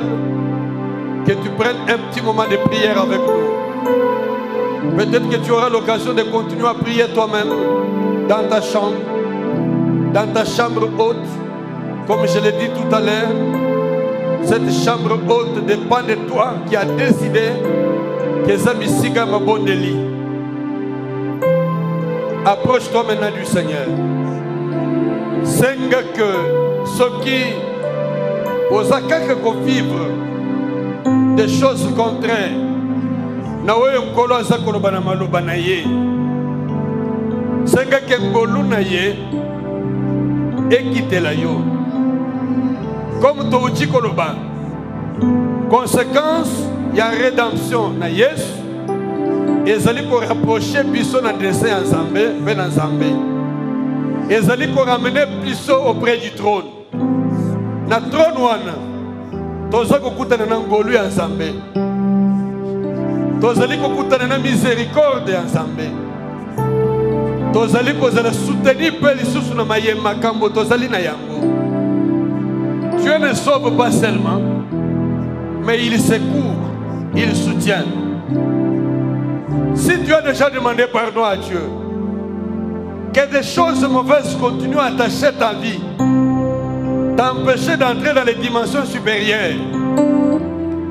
que tu prennes un petit moment de prière avec nous. Peut-être que tu auras l'occasion de continuer à prier toi-même dans ta chambre haute, comme je l'ai dit tout à l'heure. Cette chambre haute dépend de toi qui as décidé que ça m'a ma bonne lit. Approche-toi maintenant du Seigneur. Senga que ceux qui osent vivre des choses contraires, nawe mkolo azakoloba na maloba na ye. Senga ke ngolu na ye ekitela yo. Comme touti koloba. Conséquence, il y a rédemption na Yesu. Et ils allaient pour rapprocher Bisso dans le dessin en Zambé, ben en Zambé. Et ils allaient pour ramener Bisso auprès du trône. Na trône wana, toza kokuta na ngolu en Zambé. Toza li kokuta na miséricorde en Zambé. Toza li kozala soutenir pe lisusu na mayema kambo toza li na yango. Dieu ne sauve pas seulement, mais il secourt, il soutient. Si tu as déjà demandé pardon à Dieu, que des choses mauvaises continuent à attacher ta vie, t'empêcher d'entrer dans les dimensions supérieures,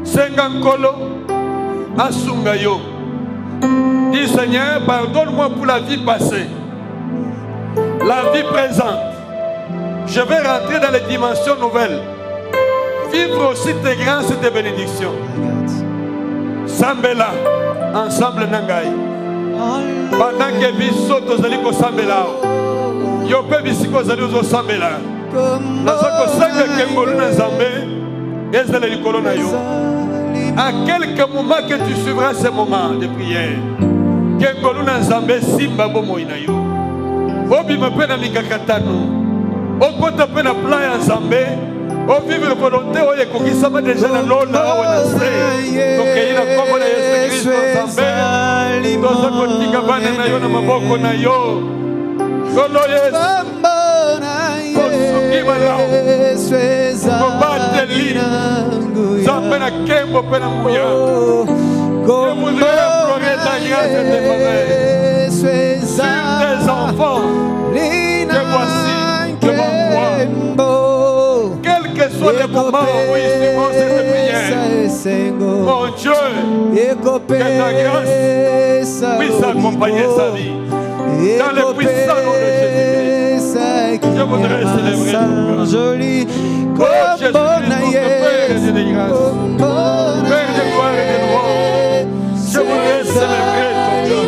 Sengankolo, Asungayo, dis Seigneur, pardonne-moi pour la vie passée, la vie présente. Je vais rentrer dans les dimensions nouvelles, vivre aussi tes grâces et tes bénédictions. Sambela, ensemble Nangai. Pendant que Bisso tozali ko sambela, yo pe bisiko zali zo sambela. Nazako sanga kengolu na Zambé, ezala likolo na yo. À quelques moments que tu suivras ces moments de prière, kengolu na Zambé simba bomo ina yo. Obi mape na mikakatano. Okota pe na plan ya Zambé. Au vivre volonté, on est conquisté déjà dans l'eau là où on a fait. Donc il a comme les Christ en Zambé. Dans un côté cabane na yo na maboko na yo. Solo yes. Kosuki balao. Kobate li. Zambé na kembo pe na muya. Je voudrais implorer ta grâce et tes faveurs sur tes enfants. Que voici, que m'envoie. Quel que soit le moment où ils font cette prière, mon Dieu, que ta grâce puisse accompagner sa vie. Dans le puissant nom de Jésus-Christ, je voudrais célébrer ton grâce. Oh Jésus-Christ, Père de grâce, Père de gloire et de louange, je voudrais célébrer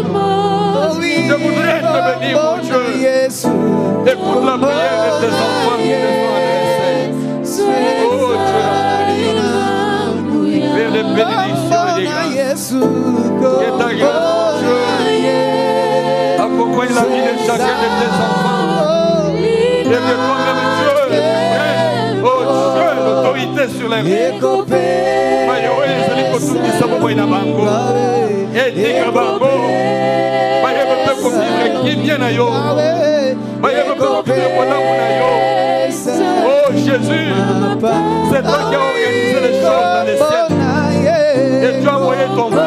ton grâce. Je voudrais te bénir, mon Dieu. Que ta grâce, mon Dieu, accompagne la vie de chacun de tes enfants. Et de toi-même, Dieu, oh Dieu, l'autorité sur les vies. Oh Jésus, c'est toi qui as organisé les choses dans les cieux. Et tu as envoyé ton fils.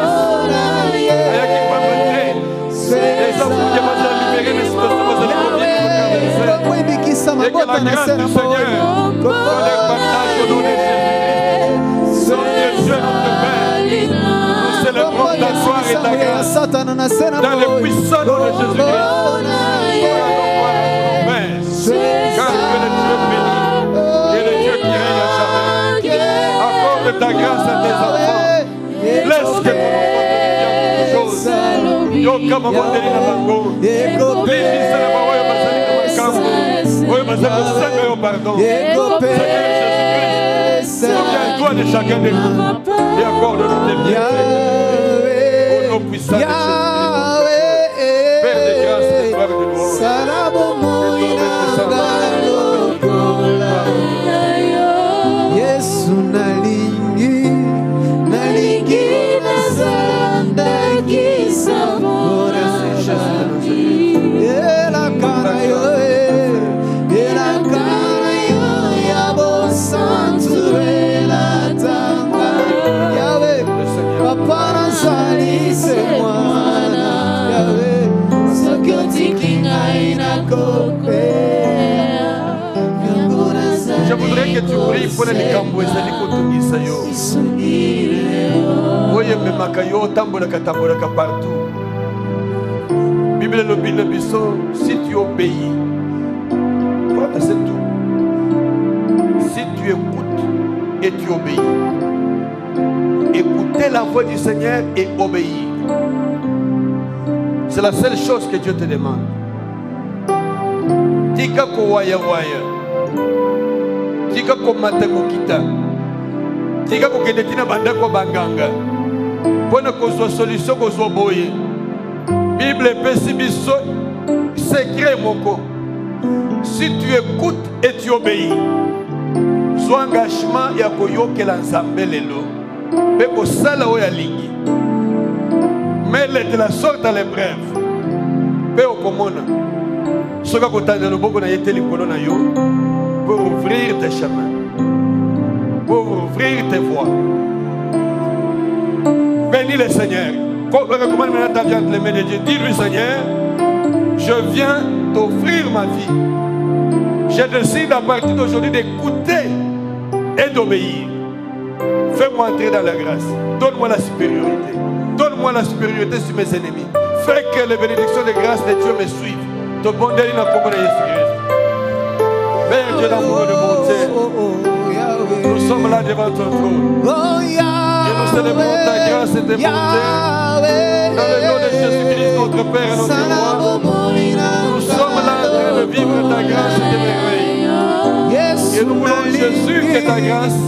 Et que la grâce du Seigneur soit le partage au nom de Jésus-Christ. Nom de Dieu, notre Père, nous célébrons ta gloire et ta grâce dans le puissant nom de Jésus-Christ. Car tu es le Dieu béni et le Dieu qui règne à jamais. Accorde ta grâce à tes enfants. Laisse que ton enfant devienne quelque chose. Yo kama mondeli na bango. Lili sana bawa basali na makambo. Oyo basali sanga yo pardon. Seigneur Jésus-Christ, souviens-toi de chacun de nous et accorde-nous tes bienfaits. Au nom puissant de Jésus-Christ, Père de grâce et de gloire et de louange. Yesu nalingi nazalanda kisabora ela cara yo ya bo santu ela tanga yawe papa nasali se mwana yawe sokoti kinga ina kope. Je voudrais que tu pries pour les cambo et les kotungisa yo. Oye me makayo tambola katambola partout. Bible le Bible biso si tu obéis. Voilà c'est tout. Si tu écoutes et tu obéis. Écouter la voix du Seigneur et obéir. C'est la seule chose que Dieu te demande. Tika ko waya waya. Tika ko mate ko kita. Tika ko kende tina banda ko banganga. Pona ko so solution ko so boye. Bible pesi biso secret moko. Si tu écoutes et tu obéis. Son engagement ya ko yokela nzambe lelo. Pe ko sala o ya lingi. Mais de la sorte à l'épreuve. Pe o komona. Soka ko tanda no boko na yete likolo na yo. Pour ouvrir tes chemins, pour ouvrir tes voies. Bénis le Seigneur. Recommande maintenant ta vie entre les mains de Dieu. Dis-lui, Seigneur, je viens t'offrir ma vie. Je décide à partir d'aujourd'hui d'écouter et d'obéir. Fais-moi entrer dans la grâce. Donne-moi la supériorité. Donne-moi la supériorité sur mes ennemis. Fais que les bénédictions de grâce de Dieu me suivent. Te bonne dans le nom de Jésus-Christ. Père Dieu d'amour et de bonté, nous sommes là devant ton trône. Et nous célébrons ta grâce et tes bontés. Dans le nom de Jésus-Christ, notre Père et notre Roi, nous sommes là en train de vivre ta grâce et tes merveilles. Et nous voulons Jésus que ta grâce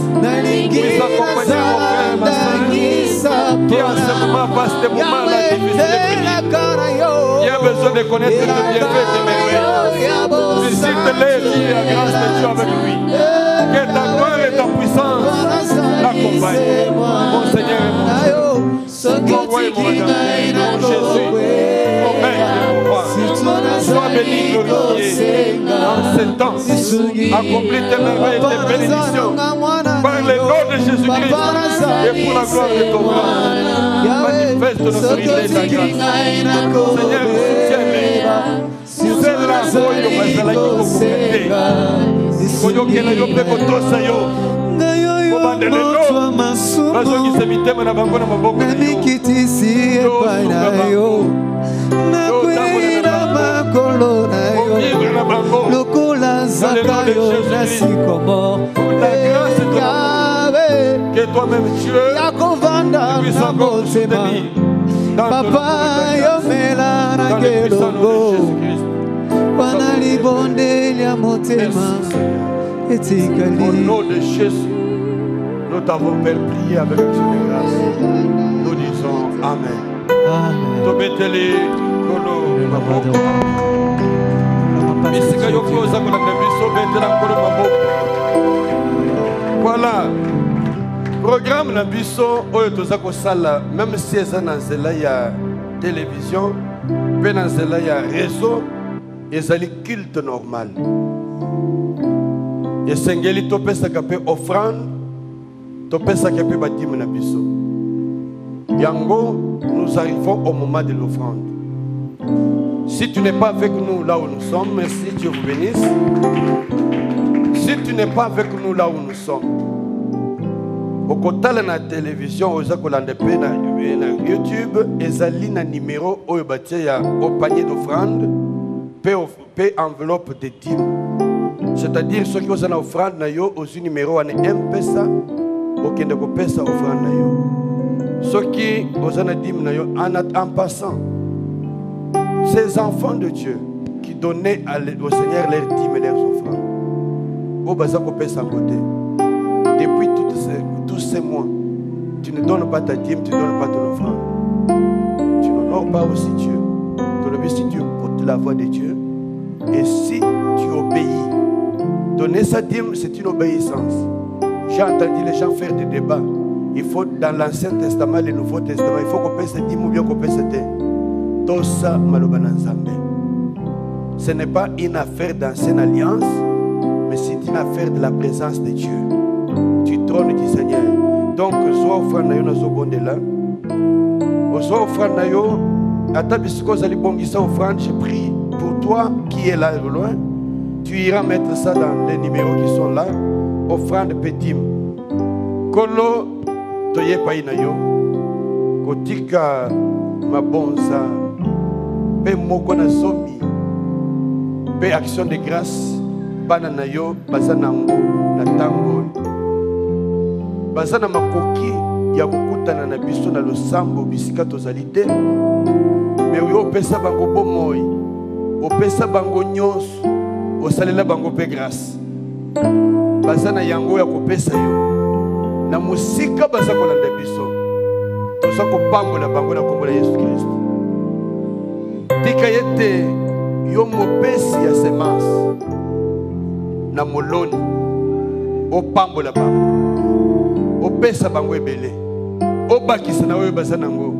puisse accompagner mon frère et ma soeur qui en ce moment passe des moments là difficiles de prier. Qui a besoin de connaître tes bienfaits et tes merveilles. Visite-les, dis la grâce de Dieu avec lui. Que ta gloire et ta puissance l'accompagnent. Mon Seigneur et mon Dieu. Mon roi et mon Rédempteur. Mon Jésus. Mon Maître et mon roi. Sois béni, glorifié dans ce temps. Accomplis tes merveilles et tes bénédictions. Par le nom de Jésus-Christ et pour la gloire de ton nom. Manifeste notre autorité et ta grâce. Seigneur, soutiens-les. C'est la voix de Mazala qui peut vous aider. Yo prekotosa yo. Kobandele no. Bazo ki se mitema na bango na maboko na yo. Namikitisi epai na yo. Nakwira makolo na yo. Lokola zaka yo nasikomo. Ta grâce et ton amour. Que toi-même Dieu puisse encore nous soutenir. Papa yo mela na kelongo. Au nom de Jésus, Nous t'avons Père prié avec action de grâce. Nous disons Amen. Amen. Tobeteli kolo maboko. Bisika yoko zakola biso betela kolo maboko. Voilà. Programme na biso oyo toza kosala même si eza na nzela ya télévision pe na nzela ya réseau ezali culte normal. Esengeli topesaka pe offrande topesaka pe badime na biso. Yango, nous arrivons au moment de l'offrande. Si tu n'es pas avec nous là où nous sommes, merci, Dieu vous bénisse. Si tu n'es pas avec nous là où nous sommes, au côté de la télévision, au YouTube, ezali na numéro au panier d'offrande, paie enveloppe de dîmes. C'est-à-dire ceux qui ont une offrande, au numéro en M-Pesa, au Kendeko Pesa offrande na yo. Ceux qui en passant, ces enfants de Dieu qui donnaient au Seigneur leurs dîmes et leurs offrandes, au Bazako Pesa côté. Depuis tous ces mois, tu ne donnes pas ta dîme, tu ne donnes pas ton offrande. Tu n'honores pas aussi Dieu. Si tu écoutes la voix de Dieu et si tu obéis, donner sa dîme, c'est une obéissance. J'ai entendu les gens faire des débats. Il faut, dans l'Ancien Testament et le Nouveau Testament, il faut qu'on paie cette dîme ou bien qu'on paie cette dîme. Tout ça, ce n'est pas une affaire d'ancienne alliance, mais c'est une affaire de la présence de Dieu. Du trône du Seigneur. Donc, soit offrande na yo na zobonde là, soit offrande na yo, ata bisiko zali bongisa offrande, je prie pour toi qui est là loin, tu iras mettre ça dans les numéros qui sont là, offrande pétime. Kolo toye pa ina yo, kotika mabonza, pe moko na zomi, pe action de grâce, bana na yo, bazanango na tango. Bazana makoki ya kokutana na biso na losambo bisika tozalite mais oyo opesa bango bomoi opesa bango nyonso osalela bango pe grâce bazana yango ya kopesa yo na musika baza kolanda biso toza kopambola bango na kombo na Yesu Christ tika yete yo mopesi ya semence na moloni opambola bango opesa bango ebele obakisa na oyo baza nango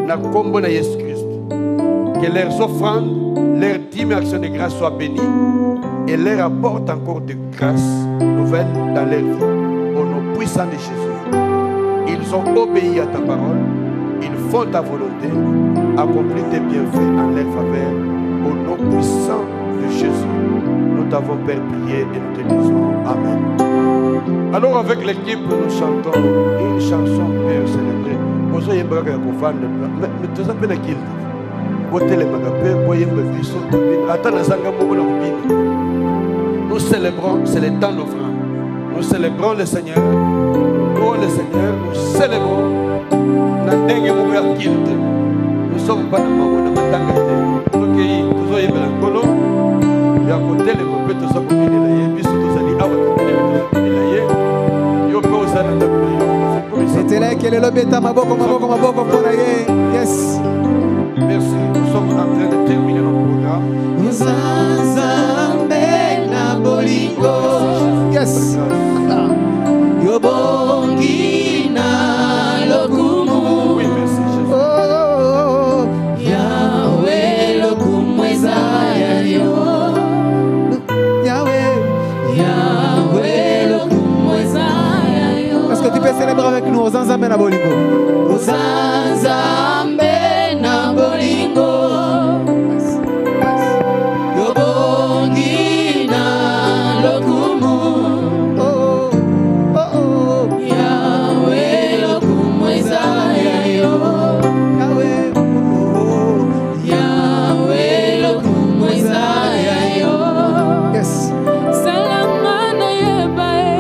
na kombo na Yesu Christ. Que leurs offrandes, leurs dîmes et actions de grâce soient bénies et leur apportent encore de grâce nouvelles dans leur vie. Au nom puissant de Jésus, ils ont obéi à ta parole, ils font ta volonté, accomplis tes bienfaits en leur faveur. Au nom puissant de Jésus, nous t'avons Père prié et nous te disons Amen. Alors avec l'équipe, nous chantons une chanson pour célébrer. Nous célébrons, c'est le temps d'offrande. Nous célébrons le Seigneur. Nous le Seigneur, nous célébrons. Nous sommes pas dans le matanga. Nous c'était là qu'elle est le bêta maboko pour yes. Merci, nous sommes en train de terminer nos programmes. Yes. Oui, merci Jésus. Est-ce que tu peux célébrer avec nous? Ozanzambe na bolingo. Ozanzambe na bolingo. Yobongi na lokumu. Oh, oh, oh. Yahweh lokumu ezaya yo. Yahweh, oh, oh. Yahweh lokumu ezaya yo. Yes. Salama na yebae.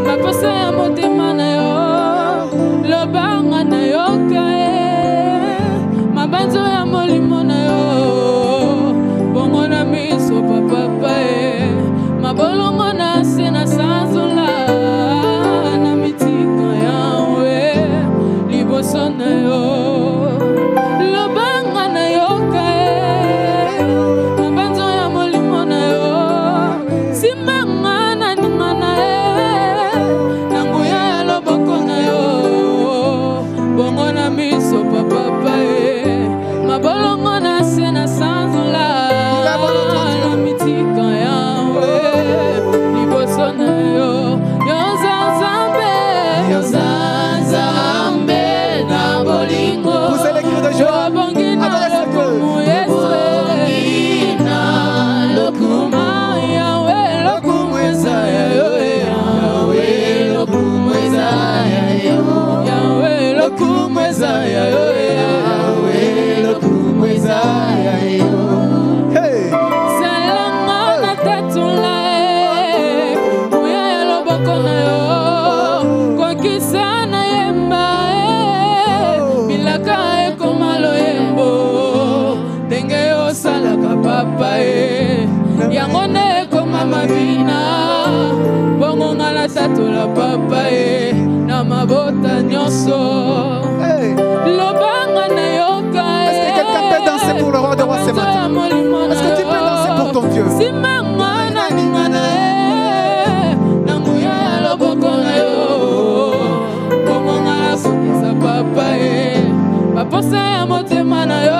Bapasa ya motema na yo. Lobanga na yo kae. Mabanzo ya Nakisa na yemba Bilaka ekoma loyembo Denge osalaka papa Yango ne ekoma mabina Bongo ngala tatola papa Na mabota nyonso Lobanga na yoka Est-ce que quelqu'un peut danser pour le roi de roi ce matin? Est-ce que tu peux danser pour ton Dieu? Paposa ya motema na yo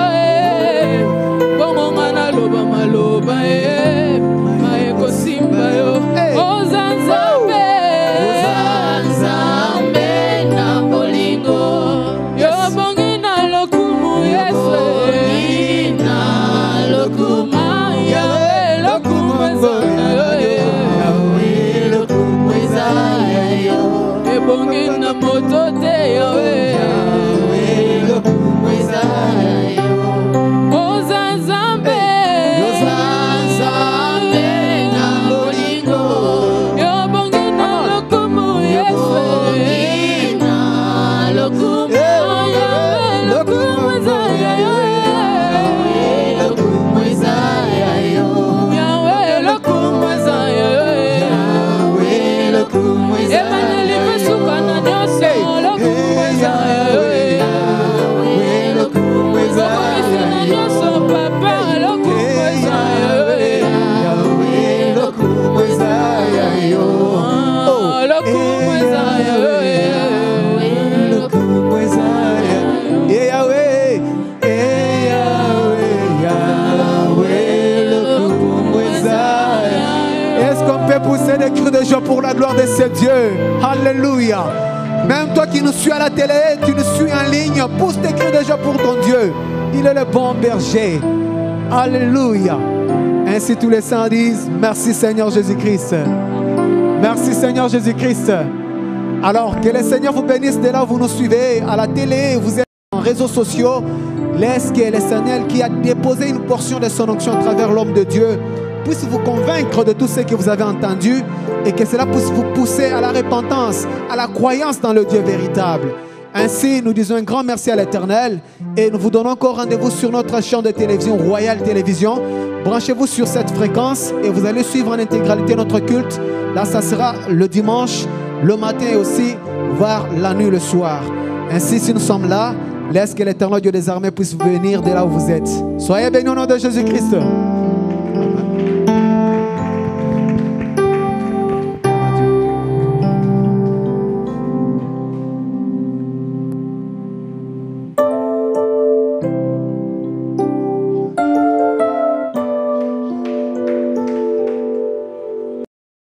bongo ngana loba maloba maye kosimba yo ozanzambe na bolingo yo bongi na lokumu yesu na lokumu yawe lokumu ezana yo lokumu ezana yo ebongi na moto te yawe Pousser des cris de joie pour la gloire de ce Dieu. Alléluia. Même toi qui nous suis à la télé, tu nous suis en ligne, pousse des cris de joie pour ton Dieu. Il est le bon berger. Alléluia. Ainsi tous les saints disent, merci Seigneur Jésus-Christ. Merci Seigneur Jésus-Christ. Alors que le Seigneur vous bénisse de là où vous nous suivez, à la télé, vous êtes en réseaux sociaux. Laisse que le Seigneur qui a déposé une portion de son onction à travers l'homme de Dieu puisse vous convaincre de tout ce que vous avez entendu et que cela puisse vous pousser à la repentance, à la croyance dans le Dieu véritable. Ainsi, nous disons un grand merci à l'Éternel et nous vous donnons encore rendez-vous sur notre chaîne de télévision Royal Télévision. Branchez-vous sur cette fréquence et vous allez suivre en intégralité notre culte. Là, ça sera le dimanche, le matin et aussi, voire la nuit, le soir. Ainsi, si nous sommes là, laisse que l'Éternel Dieu des armées puisse venir de là où vous êtes. Soyez bénis au nom de Jésus-Christ.